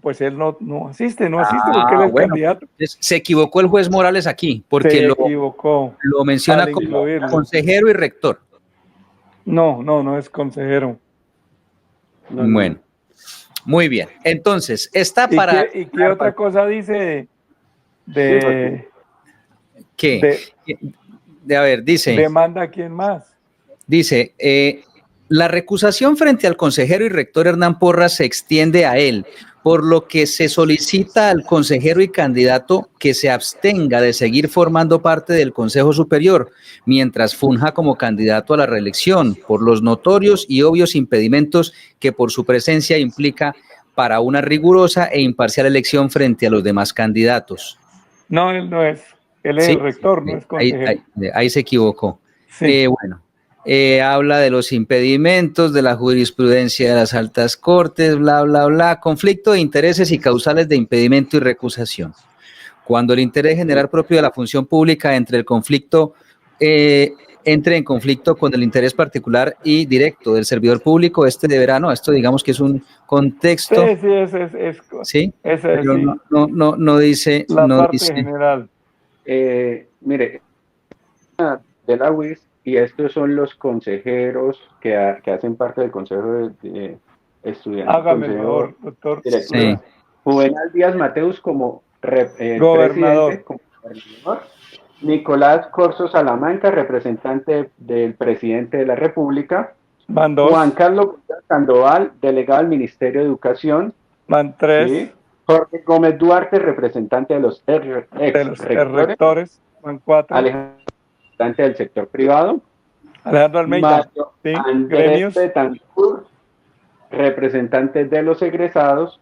pues él no asiste porque él es candidato. Se equivocó el juez Morales aquí, porque lo menciona como consejero y rector. No es consejero. Bueno, muy bien. Entonces, está ¿Y qué otra cosa dice ¿qué? A ver, dice. ¿Demanda a quién más? Dice, La recusación frente al consejero y rector Hernán Porras se extiende a él, por lo que se solicita al consejero y candidato que se abstenga de seguir formando parte del Consejo Superior, mientras funja como candidato a la reelección, por los notorios y obvios impedimentos que por su presencia implica para una rigurosa e imparcial elección frente a los demás candidatos. No, él no es. Él es el Sí, rector, no es consejero. ahí se equivocó. Sí. Bueno, habla de los impedimentos, de la jurisprudencia de las altas cortes, bla, bla, bla, conflicto de intereses y causales de impedimento y recusación. Cuando el interés general propio de la función pública entre en conflicto con el interés particular y directo del servidor público, deberá, no, esto digamos que es un contexto. Sí, sí, Sí, ese, pero sí. no dice. La no parte dice. general. Mire, de la UIS, y estos son los consejeros que hacen parte del Consejo de Estudiantes. Hágame el favor, doctor. Sí. Juvenal Díaz Mateus como Gobernador. presidente, como gobernador. Nicolás Corso Salamanca, representante del presidente de la República. Van 2. Juan Carlos Sandoval, delegado del Ministerio de Educación. Van 3. ¿Sí? Jorge Gómez Duarte, representante de los rectores. Van 4. Alejandro, representante del sector privado. Alejandro Almeida. ¿Sí? Andrés Betancourt, representante de los egresados.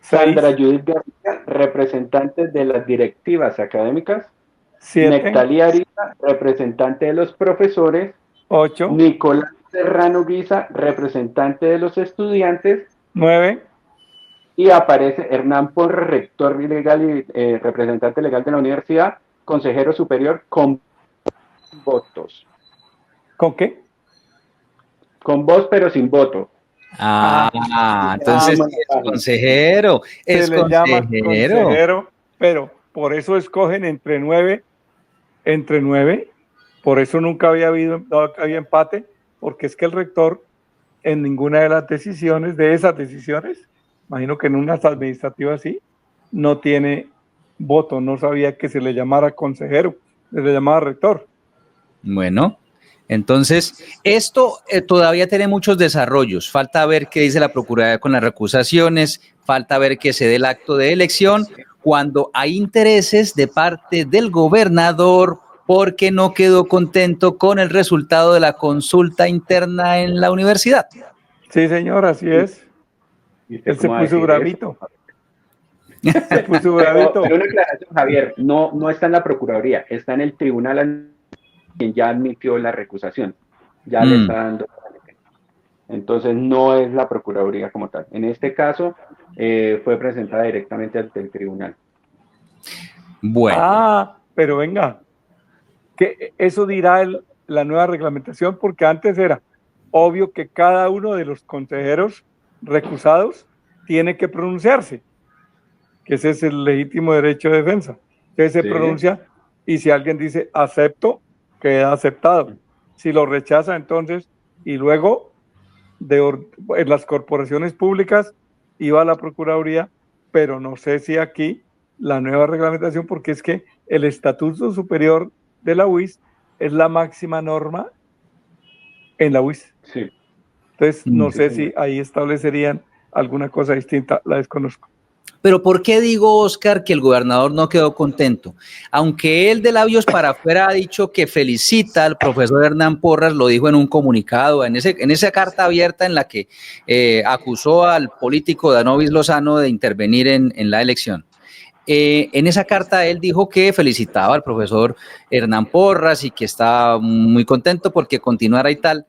6. Sandra Judith García, representante de las directivas académicas. 7. Nectalí Ariza, representante de los profesores. 8. Nicolás Serrano Guisa, representante de los estudiantes. 9. Y aparece Hernán Porras, rector legal y representante legal de la universidad, consejero superior con votos. ¿Con qué? Con voz pero sin voto. Entonces es consejero. Se le llama consejero, pero por eso escogen entre 9. Por eso nunca había empate, porque es que el rector en ninguna de las decisiones, de esas decisiones, imagino que en unas administrativas sí, no tiene voto. No sabía que se le llamara consejero, se le llamaba rector. Bueno, entonces esto todavía tiene muchos desarrollos. Falta ver qué dice la Procuraduría con las recusaciones, falta ver que se dé el acto de elección cuando hay intereses de parte del gobernador porque no quedó contento con el resultado de la consulta interna en la universidad. Sí, señor, así es. Él se puso bravito. Se puso bravito. Pero una aclaración, Javier, no está en la Procuraduría, está en el Tribunal quien ya admitió la recusación. Ya le está dando. Entonces no es la Procuraduría como tal. En este caso fue presentada directamente ante el tribunal. Bueno. Pero venga, que eso dirá la nueva reglamentación, porque antes era obvio que cada uno de los consejeros recusados tiene que pronunciarse, que ese es el legítimo derecho de defensa. Entonces se pronuncia y si alguien dice acepto, queda aceptado. Si lo rechaza, entonces, y luego en las corporaciones públicas iba a la Procuraduría, pero no sé si aquí la nueva reglamentación, porque es que el Estatuto Superior de la UIS es la máxima norma en la UIS. Sí. Entonces, no sé si ahí establecerían alguna cosa distinta, la desconozco. Pero ¿por qué digo, Oscar, que el gobernador no quedó contento? Aunque él de labios para afuera ha dicho que felicita al profesor Hernán Porras, lo dijo en un comunicado, en esa carta abierta en la que acusó al político Danovis Lozano de intervenir en la elección. En esa carta él dijo que felicitaba al profesor Hernán Porras y que estaba muy contento porque continuara y tal.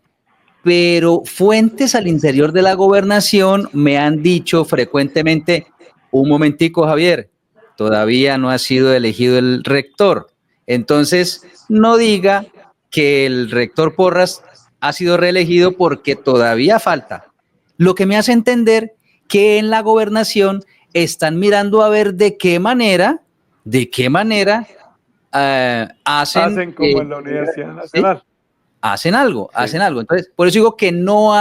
Pero fuentes al interior de la gobernación me han dicho frecuentemente: un momentico, Javier, todavía no ha sido elegido el rector. Entonces, no diga que el rector Porras ha sido reelegido porque todavía falta. Lo que me hace entender que en la gobernación están mirando a ver de qué manera hacen como en la Universidad Nacional. ¿sí? Hacen algo. Entonces, por eso digo que no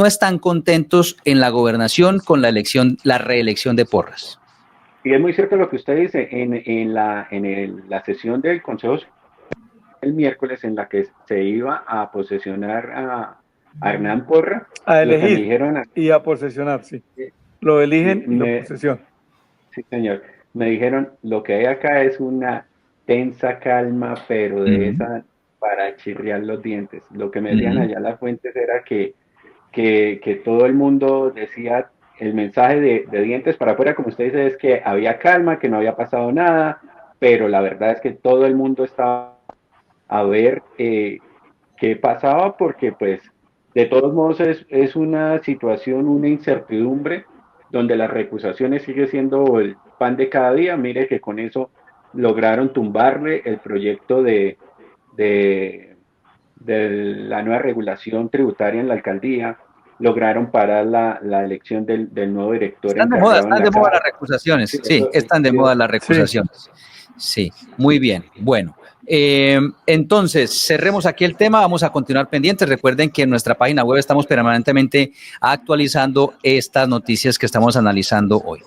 están contentos en la gobernación con la reelección de Porras. Y es muy cierto lo que usted dice, en la sesión del Consejo el miércoles en la que se iba a posesionar a Hernán Porra, A lo que me elegir dijeron, y a posesionar, sí. Lo eligen y lo me, posesionan. sí, señor, me dijeron, lo que hay acá es una tensa calma, pero de Mm, esa para chirriar los dientes. Lo que me decían mm, allá las fuentes era que todo el mundo decía el mensaje de dientes para afuera, como usted dice, es que había calma, que no había pasado nada, pero la verdad es que todo el mundo estaba a ver qué pasaba, porque pues de todos modos es una situación, una incertidumbre, donde las recusaciones sigue siendo el pan de cada día. Mire que con eso lograron tumbarle el proyecto de, de la nueva regulación tributaria en la alcaldía, lograron parar la elección del nuevo director encargado en están la de moda caja. las recusaciones. Sí, Sí, están de sí, moda las Sí. recusaciones. Sí, muy bien. Bueno, entonces cerremos aquí el tema. Vamos a continuar pendientes. Recuerden que en nuestra página web estamos permanentemente actualizando estas noticias que estamos analizando hoy.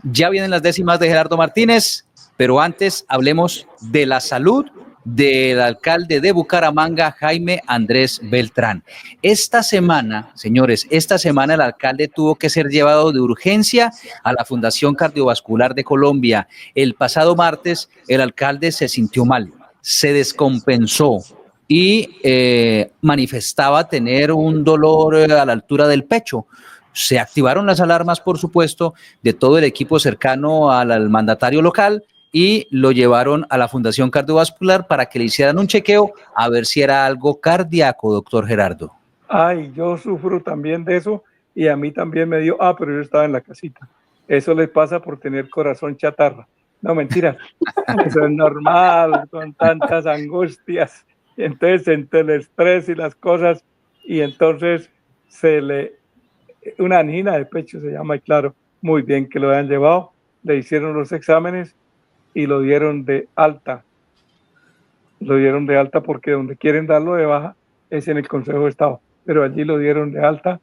Ya vienen las décimas de Gerardo Martínez, pero antes hablemos de la salud del alcalde de Bucaramanga, Jaime Andrés Beltrán. Esta semana, señores, esta semana el alcalde tuvo que ser llevado de urgencia a la Fundación Cardiovascular de Colombia. El pasado martes el alcalde se sintió mal, se descompensó y manifestaba tener un dolor a la altura del pecho. Se activaron las alarmas, por supuesto, de todo el equipo cercano al mandatario local y lo llevaron a la Fundación Cardiovascular para que le hicieran un chequeo a ver si era algo cardíaco, doctor Gerardo. Ay, yo sufro también de eso y a mí también me dio, pero yo estaba en la casita. Eso les pasa por tener corazón chatarra. No, mentira. Eso es normal con tantas angustias. Y entonces entre el estrés y las cosas, y entonces una angina de pecho se llama, y claro, muy bien que lo hayan llevado, le hicieron los exámenes y lo dieron de alta. Lo dieron de alta porque donde quieren darlo de baja es en el Consejo de Estado, pero allí lo dieron de alta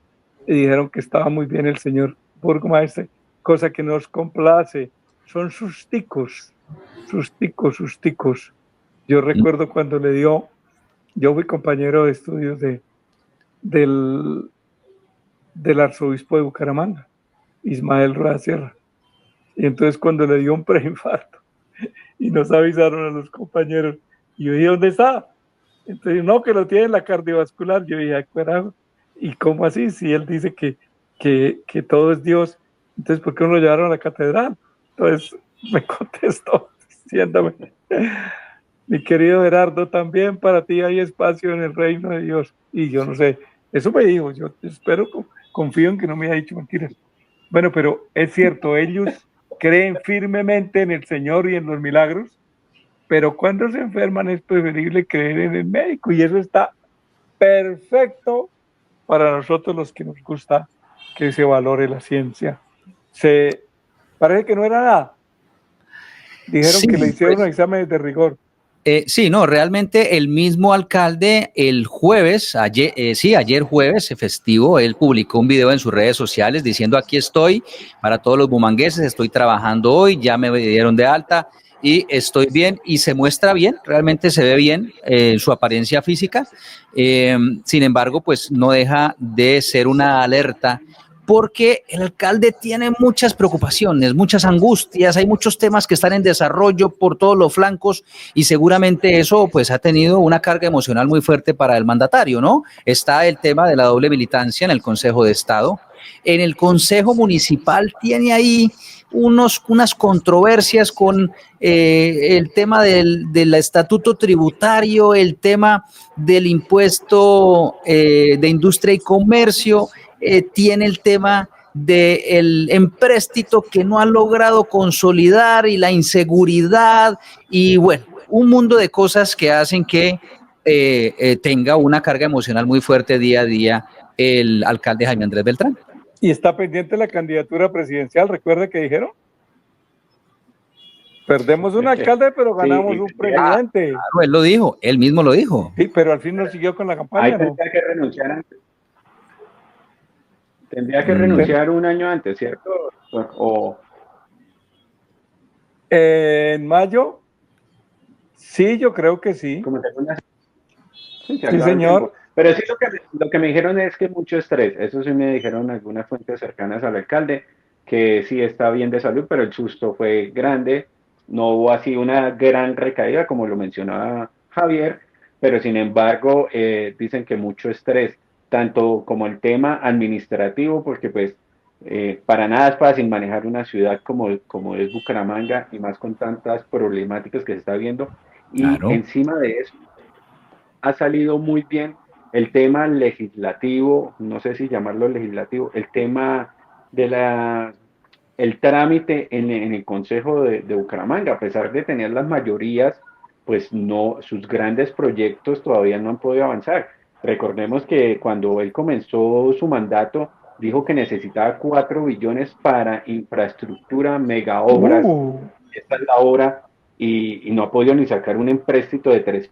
y dijeron que estaba muy bien el señor burgomaestre, cosa que nos complace. Son susticos, susticos, susticos. Yo recuerdo cuando yo fui compañero de estudios del, del arzobispo de Bucaramanga, Ismael Rueda Sierra, y entonces cuando le dio un preinfarto y nos avisaron a los compañeros, y yo dije, ¿dónde está? Entonces, no, que lo tiene en la cardiovascular. Yo dije, carajo, ¿y cómo así? Si él dice que todo es Dios, entonces, ¿por qué no lo llevaron a la catedral? Entonces, me contestó diciéndome, mi querido Gerardo, también para ti hay espacio en el reino de Dios. Y yo no sé, eso me dijo, yo espero, confío en que no me haya dicho mentiras. Bueno, pero es cierto, ellos creen firmemente en el Señor y en los milagros, pero cuando se enferman es preferible creer en el médico y eso está perfecto para nosotros los que nos gusta que se valore la ciencia. Parece que no era nada. Dijeron Sí, que le hicieron pues unos exámenes de rigor. sí, no, realmente el mismo alcalde el jueves, ayer jueves, festivo, él publicó un video en sus redes sociales diciendo aquí estoy para todos los bumangueses, estoy trabajando hoy, ya me dieron de alta y estoy bien y se muestra bien, realmente se ve bien su apariencia física, sin embargo, pues no deja de ser una alerta porque el alcalde tiene muchas preocupaciones, muchas angustias, hay muchos temas que están en desarrollo por todos los flancos y seguramente eso pues ha tenido una carga emocional muy fuerte para el mandatario, ¿no? Está el tema de la doble militancia en el Consejo de Estado. En el Consejo Municipal tiene ahí unas controversias con el tema del estatuto tributario, el tema del impuesto de industria y comercio, tiene el tema del empréstito que no ha logrado consolidar y la inseguridad y bueno, un mundo de cosas que hacen que tenga una carga emocional muy fuerte día a día el alcalde Jaime Andrés Beltrán. Y está pendiente la candidatura presidencial, recuerda que dijeron. Perdemos un alcalde, pero ganamos sí, un presidente. Claro, él lo dijo, él mismo lo dijo. Sí, pero al fin no siguió con la ahí campaña, ¿no? tendría que renunciar antes. Tendría que renunciar un año antes, ¿cierto? En mayo, sí, yo creo que sí. Como segunda, sí, se Sí, acaba el tiempo. señor. Pero sí lo que me dijeron es que mucho estrés, eso sí me dijeron algunas fuentes cercanas al alcalde, que sí está bien de salud, pero el susto fue grande, no hubo así una gran recaída como lo mencionaba Javier, pero sin embargo dicen que mucho estrés, tanto como el tema administrativo, porque pues para nada es fácil manejar una ciudad como es Bucaramanga y más con tantas problemáticas que se está viendo, y Claro. encima de eso ha salido muy bien el tema legislativo, no sé si llamarlo legislativo, el tema de el trámite en el Consejo de Bucaramanga, a pesar de tener las mayorías, pues no, sus grandes proyectos todavía no han podido avanzar. Recordemos que cuando él comenzó su mandato, dijo que necesitaba 4 billones para infraestructura, mega obras. Esta es la obra y no ha podido ni sacar un empréstito de 3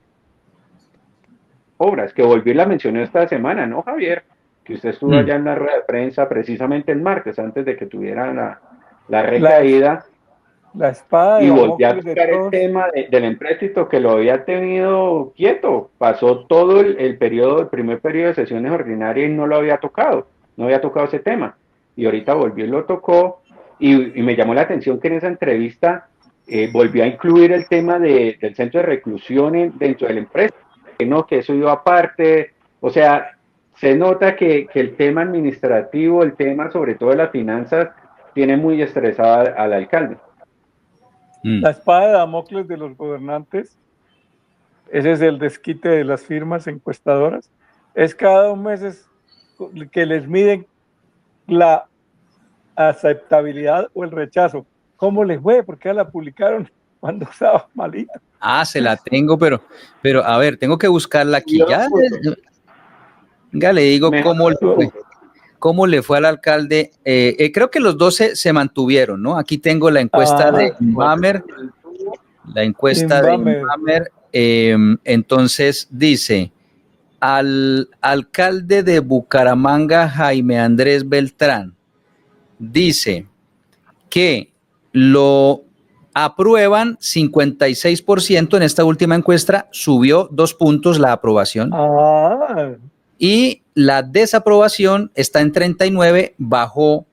obras, que volvió y la mencionó esta semana, ¿no, Javier? Que usted estuvo Mm. allá en la rueda de prensa precisamente el martes, antes de que tuviera la La, es- recaída, la espada de y volvió a Damocles de tocar el todos. tema del empréstito que lo había tenido quieto. Pasó todo el periodo, el primer periodo de sesiones ordinarias y no lo había tocado, no había tocado ese tema. Y ahorita volvió y lo tocó, y me llamó la atención que en esa entrevista volvió a incluir el tema del centro de reclusión dentro del empréstito, que no, que eso iba aparte, o sea, se nota que el tema administrativo, el tema sobre todo de las finanzas, tiene muy estresado al alcalde. La espada de Damocles de los gobernantes, ese es el desquite de las firmas encuestadoras, es cada 2 meses que les miden la aceptabilidad o el rechazo. ¿Cómo les fue? ¿Por qué la publicaron cuando estaba malito? Ah, se la tengo, pero a ver, tengo que buscarla aquí. Yo Ya, ya le digo mejor cómo le fue al alcalde. Creo que los dos se mantuvieron, ¿no? Aquí tengo la encuesta de bueno, Inbamer. La encuesta de Inbamer. Inbamer. Entonces dice, al alcalde de Bucaramanga, Jaime Andrés Beltrán, dice que lo aprueban 56% en esta última encuesta, subió 2 puntos la aprobación. Y la desaprobación está en 39, bajó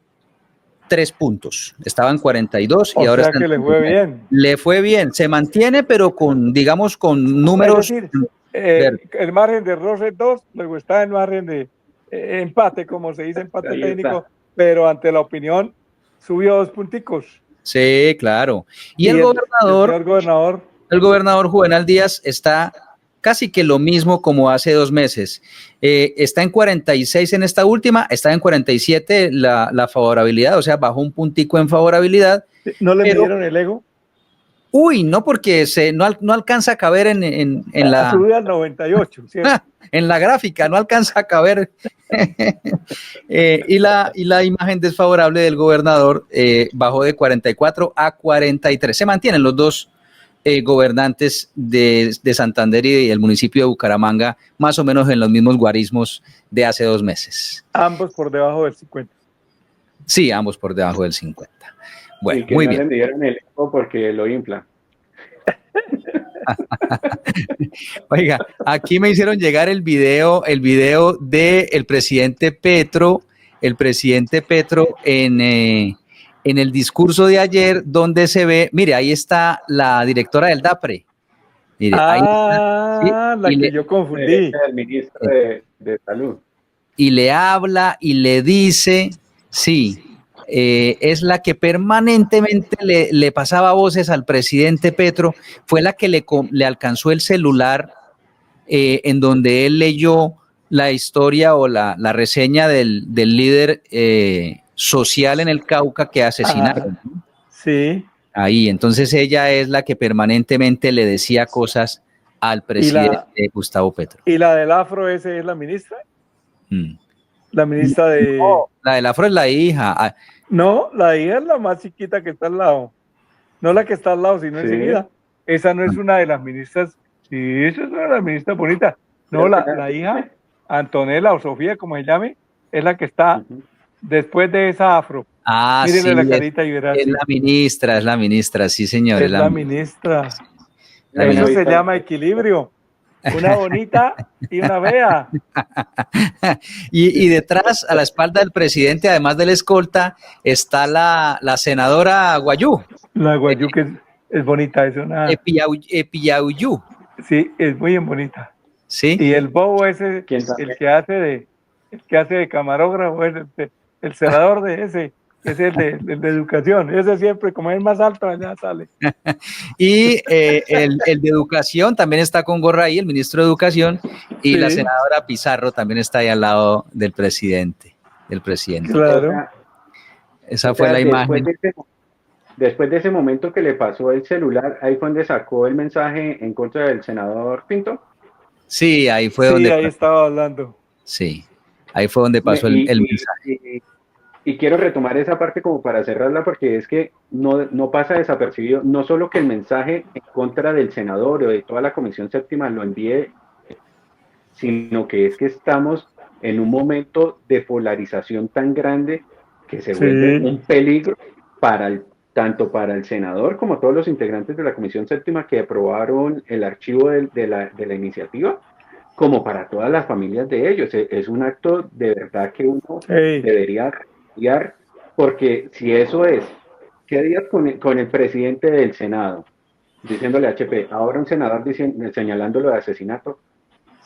3 puntos. Estaba en 42 y o ahora sea está en que le fue 39. bien. Le fue bien, se mantiene, pero con, digamos, con números. Es decir, el margen de error es 2, luego está el margen de empate, como se dice, empate ahí técnico, está. pero ante la opinión subió 2 punticos. Sí, claro. Y el señor gobernador. El gobernador Juvenal Díaz está casi que lo mismo como hace 2 meses. Está en 46 en esta última, está en 47 la favorabilidad, o sea, bajó un puntico en favorabilidad. ¿No le midieron el ego? Uy, no, porque no alcanza a caber en la... Subió al 98, ¿cierto? En la gráfica, no alcanza a caber. Y la imagen desfavorable del gobernador bajó de 44 a 43. Se mantienen los dos gobernantes de Santander y el municipio de Bucaramanga, más o menos en los mismos guarismos de hace 2 meses. Ambos por debajo del 50. Sí, ambos por debajo del 50. Bueno, y que muy no bien. le midieron el ego porque lo infla. Oiga, aquí me hicieron llegar el video del presidente Petro, en el discurso de ayer, donde se ve, mire, ahí está la directora del DAPRE. Mire, ahí está, ¿sí? La que yo confundí. El ministro de Salud. Y le habla y le dice, sí, es la que permanentemente le pasaba voces al presidente Petro, fue la que le alcanzó el celular en donde él leyó la historia o la reseña del líder social en el Cauca que asesinaron. Sí. Ahí, entonces ella es la que permanentemente le decía cosas al presidente Gustavo Petro. ¿Y la del afro ese es la ministra? Mm. La ministra de... No, la del afro es la hija. No, la hija es la más chiquita que está al lado. No la que está al lado, sino enseguida. Esa no es una de las ministras. Sí, esa es una de las ministras bonitas. No, la hija, Antonella o Sofía, como se llame, es la que está después de esa afro. Mírenle Sí, la carita y verás. es la ministra, sí señor. Es la ministra. Eso se llama equilibrio. una bonita y una fea. Y detrás, a la espalda del presidente, además del escolta, está la senadora Guayú, La Guayú que es bonita, es una, Epillauyú, sí, es muy bonita. ¿sí? Y el bobo ese, ¿Quién sabe? el que hace de camarógrafo, es el senador de ese, es el de educación. Ese siempre, como es más alto, allá sale. Y el de educación también está con gorra ahí, el ministro de educación, y la Sí, senadora Pizarro también está ahí al lado del presidente. claro. Esa fue la imagen. Después de ese momento que le pasó el celular, ahí fue donde sacó el mensaje en contra del senador Pinto. Sí, ahí fue Sí, donde ahí pasó. estaba hablando. Sí, ahí fue donde pasó el mensaje. Y quiero retomar esa parte como para cerrarla, porque es que no pasa desapercibido, no solo que el mensaje en contra del senador o de toda la Comisión Séptima lo envíe, sino que es que estamos en un momento de polarización tan grande que se vuelve Sí, un peligro para tanto para el senador como todos los integrantes de la Comisión Séptima que aprobaron el archivo de la iniciativa, como para todas las familias de ellos. Es un acto de verdad que uno sí. debería estudiar, porque si eso es, ¿qué días con el presidente del Senado diciéndole a HP, ahora un senador señalándolo de asesinato?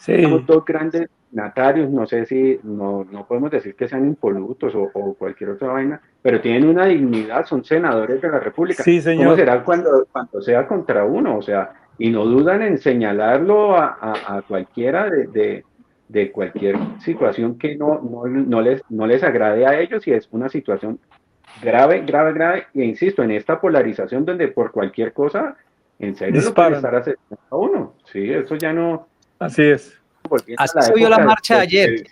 Tenemos Sí, dos grandes natarios, no sé si, no podemos decir que sean impolutos o cualquier otra vaina, pero tienen una dignidad, son senadores de la República. sí, ¿Cómo señor. será cuando sea contra uno? O sea, y no dudan en señalarlo a cualquiera de cualquier situación que no les agrade a ellos, y es una situación grave, grave, grave, e insisto, en esta polarización donde por cualquier cosa, en serio lo pueden Disparan. estar asesinando a uno. Sí, eso ya no, Así es. volviendo Así a la se vio la época marcha ayer.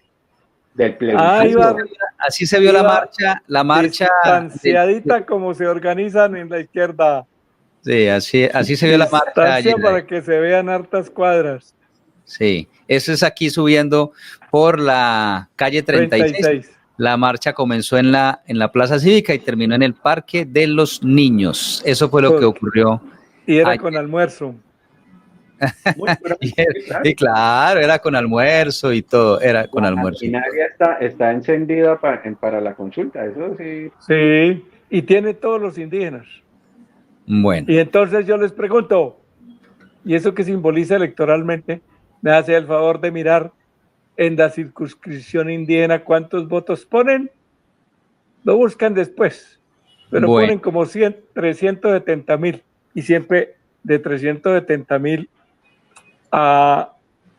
del Ah, plebiscito. Así se vio iba la marcha distanciadita como se organizan en la izquierda. sí, así se vio la marcha Distancia ayer ahí. para que se vean hartas cuadras. Sí, eso es aquí subiendo por la calle 36. 36. La marcha comenzó en la Plaza Cívica y terminó en el Parque de los Niños. Eso fue lo que Porque, ocurrió y era ayer. con almuerzo. Muy Y, seguramente, sí, claro. y claro, era con almuerzo y todo, era con La almuerzo y todo. maquinaria está encendida para la consulta, eso sí. Sí, y tiene todos los indígenas. Bueno, Y entonces yo les pregunto, ¿y eso qué simboliza electoralmente? Me hace el favor de mirar en la circunscripción indígena cuántos votos ponen. Lo buscan después, pero bueno, ponen como 370,000 y siempre de 370,000 a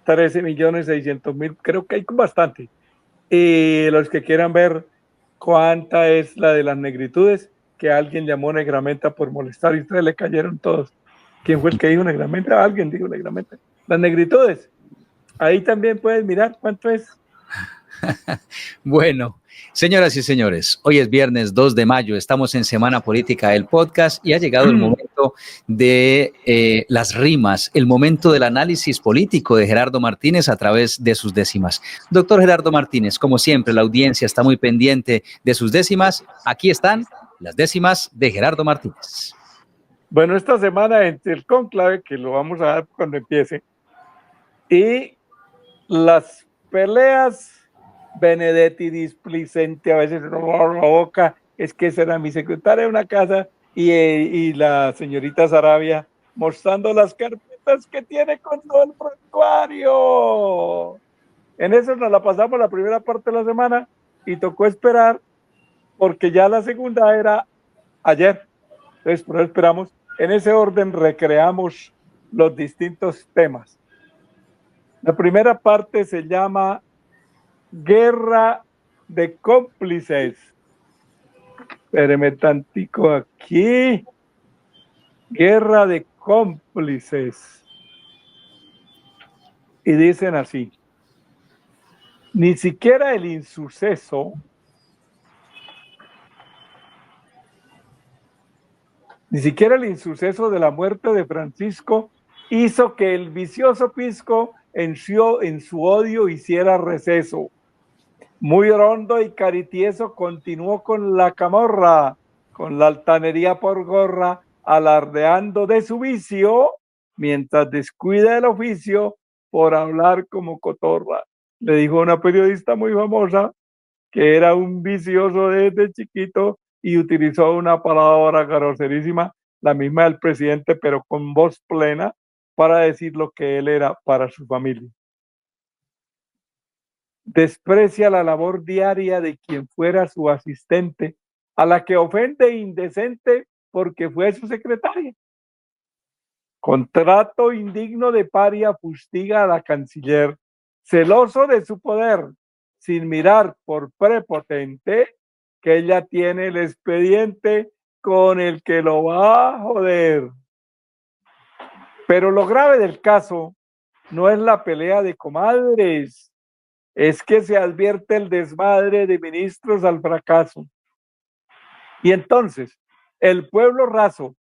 13,600,000, creo que hay bastante. Y los que quieran ver cuánta es la de las negritudes, que alguien llamó negramenta por molestar y ustedes le cayeron todos. ¿Quién fue el que dijo negramenta? Alguien dijo negramenta. Las negritudes, ahí también puedes mirar cuánto es. bueno. Señoras y señores, hoy es viernes 2 de mayo, estamos en Semana Política del podcast y ha llegado el momento de las rimas, el momento del análisis político de Gerardo Martínez a través de sus décimas. Doctor Gerardo Martínez, como siempre, la audiencia está muy pendiente de sus décimas. Aquí están las décimas de Gerardo Martínez. Bueno, esta semana entre el conclave, que lo vamos a dar cuando empiece, y las peleas Benedetti displicente, a veces no la boca, es que esa era mi secretaria de una casa, y la señorita Sarabia mostrando las carpetas que tiene con todo el prontuario. En eso nos la pasamos la primera parte de la semana y tocó esperar porque ya la segunda era ayer. Entonces, por eso esperamos. En ese orden recreamos los distintos temas. La primera parte se llama Guerra de Cómplices. Espéreme tantico aquí. Guerra de Cómplices. Y dicen así. Ni siquiera el insuceso de la muerte de Francisco hizo que el vicioso Pisco en su odio hiciera receso. Muy hondo y caritieso continuó con la camorra, con la altanería por gorra, alardeando de su vicio, mientras descuida el oficio por hablar como cotorra, le dijo una periodista muy famosa que era un vicioso desde chiquito y utilizó una palabra groserísima, la misma del presidente, pero con voz plena, para decir lo que él era para su familia. Desprecia la labor diaria de quien fuera su asistente, a la que ofende indecente porque fue su secretaria. Contrato indigno de paria fustiga a la canciller, celoso de su poder, sin mirar por prepotente que ella tiene el expediente con el que lo va a joder. Pero lo grave del caso no es la pelea de comadres, es que se advierte el desmadre de ministros al fracaso. Y entonces, el pueblo raso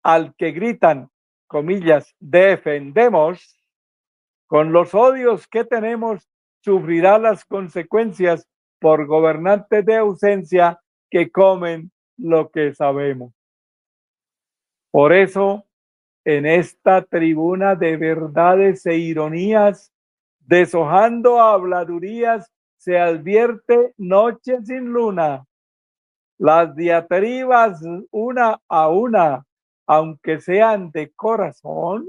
al que gritan, comillas, defendemos, con los odios que tenemos, sufrirá las consecuencias por gobernantes de ausencia que comen lo que sabemos. Por eso, en esta tribuna de verdades e ironías, deshojando habladurías, se advierte noche sin luna. Las diatribas una a una, aunque sean de corazón,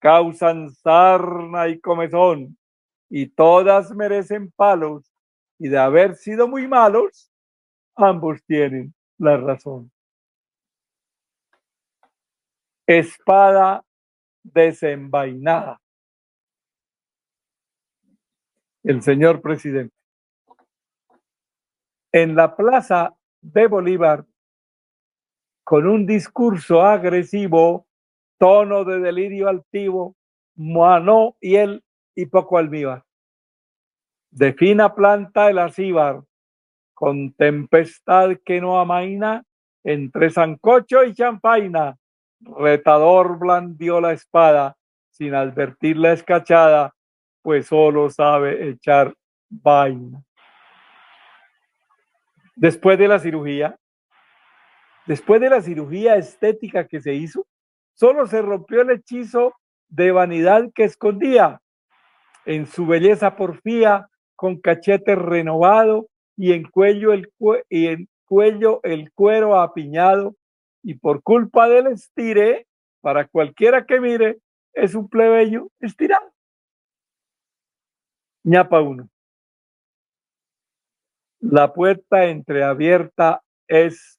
causan sarna y comezón, y todas merecen palos, y de haber sido muy malos, ambos tienen la razón. Espada desenvainada. El señor presidente. En la plaza de Bolívar, con un discurso agresivo, tono de delirio altivo, manó hiel y poco almíbar. De fina planta el acíbar, con tempestad que no amaina, entre sancocho y champaina, retador blandió la espada, sin advertir la escachada, pues solo sabe echar vaina. Después de la cirugía estética que se hizo, solo se rompió el hechizo de vanidad que escondía. En su belleza porfía, con cachete renovado y en cuello el cuero apiñado, y por culpa del estire, para cualquiera que mire, es un plebeyo estirado. Ñapa 1. La puerta entreabierta es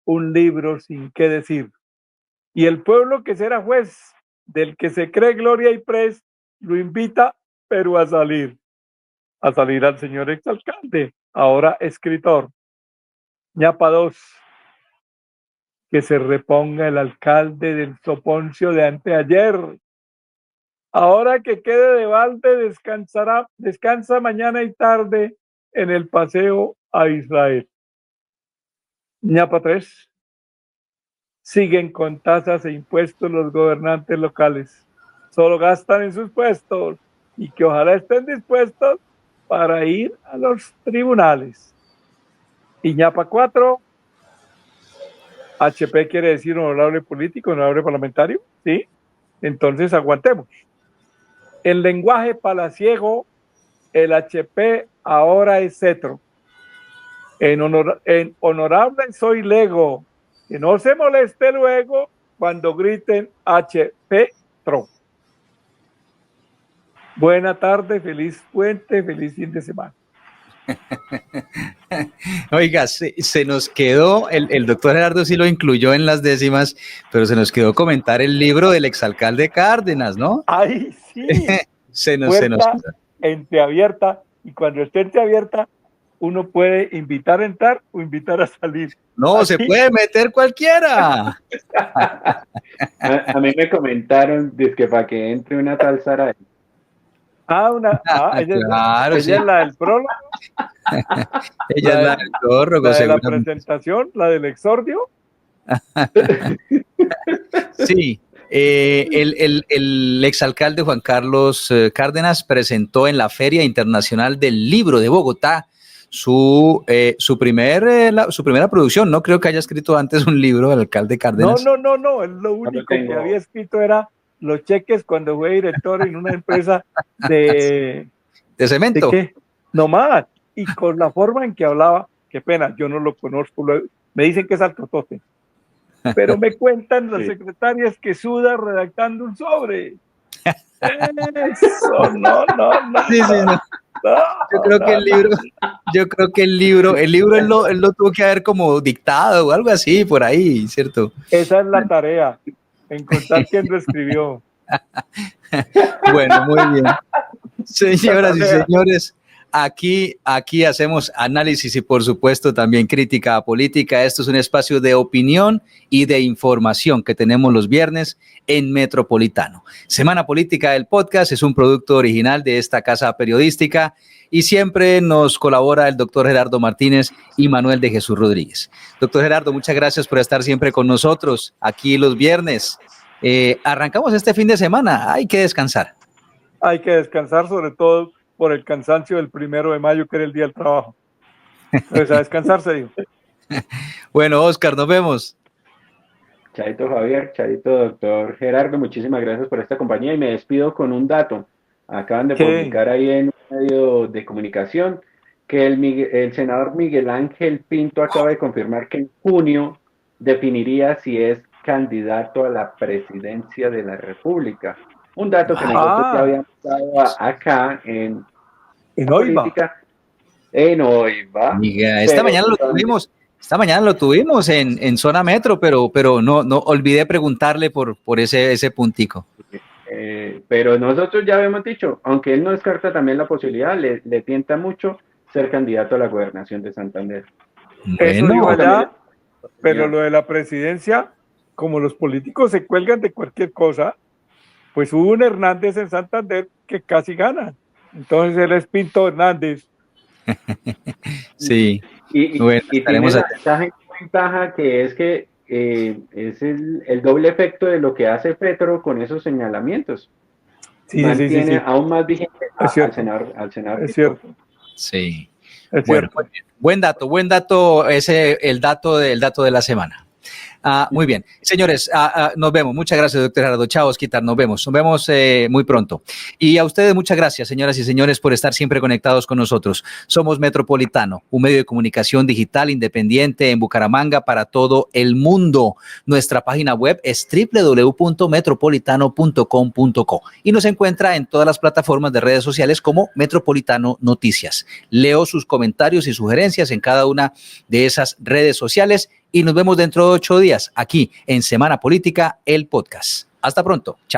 un libro sin qué decir, y el pueblo que será juez, del que se cree gloria y pres, lo invita, pero a salir al señor exalcalde, ahora escritor. Ñapa 2. Que se reponga el alcalde del soponcio de anteayer. Ahora que quede de balde, descansa mañana y tarde en el paseo a Israel. Ñapa 3. Siguen con tasas e impuestos los gobernantes locales. Solo gastan en sus puestos y que ojalá estén dispuestos para ir a los tribunales. Y Ñapa 4. HP quiere decir honorable político, honorable parlamentario, ¿sí? Entonces aguantemos. En lenguaje palaciego, el HP ahora es cetro. En honorable soy lego, que no se moleste luego cuando griten HP tro. Buena tarde, feliz puente, feliz fin de semana. Oiga, se nos quedó, el doctor Gerardo sí lo incluyó en las décimas, pero se nos quedó comentar el libro del exalcalde Cárdenas, ¿no? ¡Ay, sí! se nos entreabierta, y cuando esté entreabierta, uno puede invitar a entrar o invitar a salir. No, se puede meter cualquiera. A mí me comentaron que para que entre una tal Sara. Ella es la del prólogo. Ella es la del prólogo, la de la presentación, la del exordio. Sí, el exalcalde Juan Carlos Cárdenas presentó en la Feria Internacional del Libro de Bogotá su primera producción. No creo que haya escrito antes un libro el alcalde Cárdenas. No. Él lo único que había escrito era los cheques cuando fue director en una empresa de cemento. ¿De qué? No más. Y con la forma en que hablaba, qué pena, yo no lo conozco, me dicen que es altotote. Pero me cuentan las secretarias que suda redactando un sobre. Eso, no. Sí, no. Yo creo que el libro él lo tuvo que haber como dictado o algo así por ahí, ¿cierto? Esa es la tarea, encontrar quién lo escribió. Bueno, muy bien. Señoras y señores, aquí hacemos análisis y por supuesto también crítica política. Esto es un espacio de opinión y de información que tenemos los viernes en Metropolitano. Semana Política del Podcast es un producto original de esta casa periodística y siempre nos colabora el doctor Gerardo Martínez y Manuel de Jesús Rodríguez. Doctor Gerardo, muchas gracias por estar siempre con nosotros aquí los viernes. Arrancamos este fin de semana, hay que descansar. Hay que descansar, sobre todo por el cansancio del 1 de mayo, que era el día del trabajo. Entonces, a descansar, se dijo. Bueno, Oscar, nos vemos. Chaito Javier, chaito doctor Gerardo, muchísimas gracias por esta compañía y me despido con un dato. Acaban de publicar ahí en un medio de comunicación que el senador Miguel Ángel Pinto acaba de confirmar que en junio definiría si es candidato a la presidencia de la República. Un dato que nosotros ya habíamos dado acá en política. En Oiva. Esta mañana lo tuvimos en Zona Metro, pero no olvidé preguntarle por ese puntico. Pero nosotros ya habíamos dicho, aunque él no descarta también la posibilidad, le tienta mucho ser candidato a la gobernación de Santander. Eso digo allá, pero lo de la presidencia, como los políticos se cuelgan de cualquier cosa, pues hubo un Hernández en Santander que casi gana. Entonces él es Pinto Hernández. Sí. Y tiene la ventaja que es que es el doble efecto de lo que hace Petro con esos señalamientos. Sí, mantiene aún más vigente al senador. Es cierto. Sí. Es bueno, cierto. Buen dato, el dato de la semana. Muy bien. Señores, nos vemos. Muchas gracias, doctor Gerardo. Chao, Osquitar. Nos vemos muy pronto. Y a ustedes, muchas gracias, señoras y señores, por estar siempre conectados con nosotros. Somos Metropolitano, un medio de comunicación digital independiente en Bucaramanga para todo el mundo. Nuestra página web es www.metropolitano.com.co y nos encuentra en todas las plataformas de redes sociales como Metropolitano Noticias. Leo sus comentarios y sugerencias en cada una de esas redes sociales y nos vemos dentro de 8 días aquí en Semana Política, el podcast. Hasta pronto. Chao.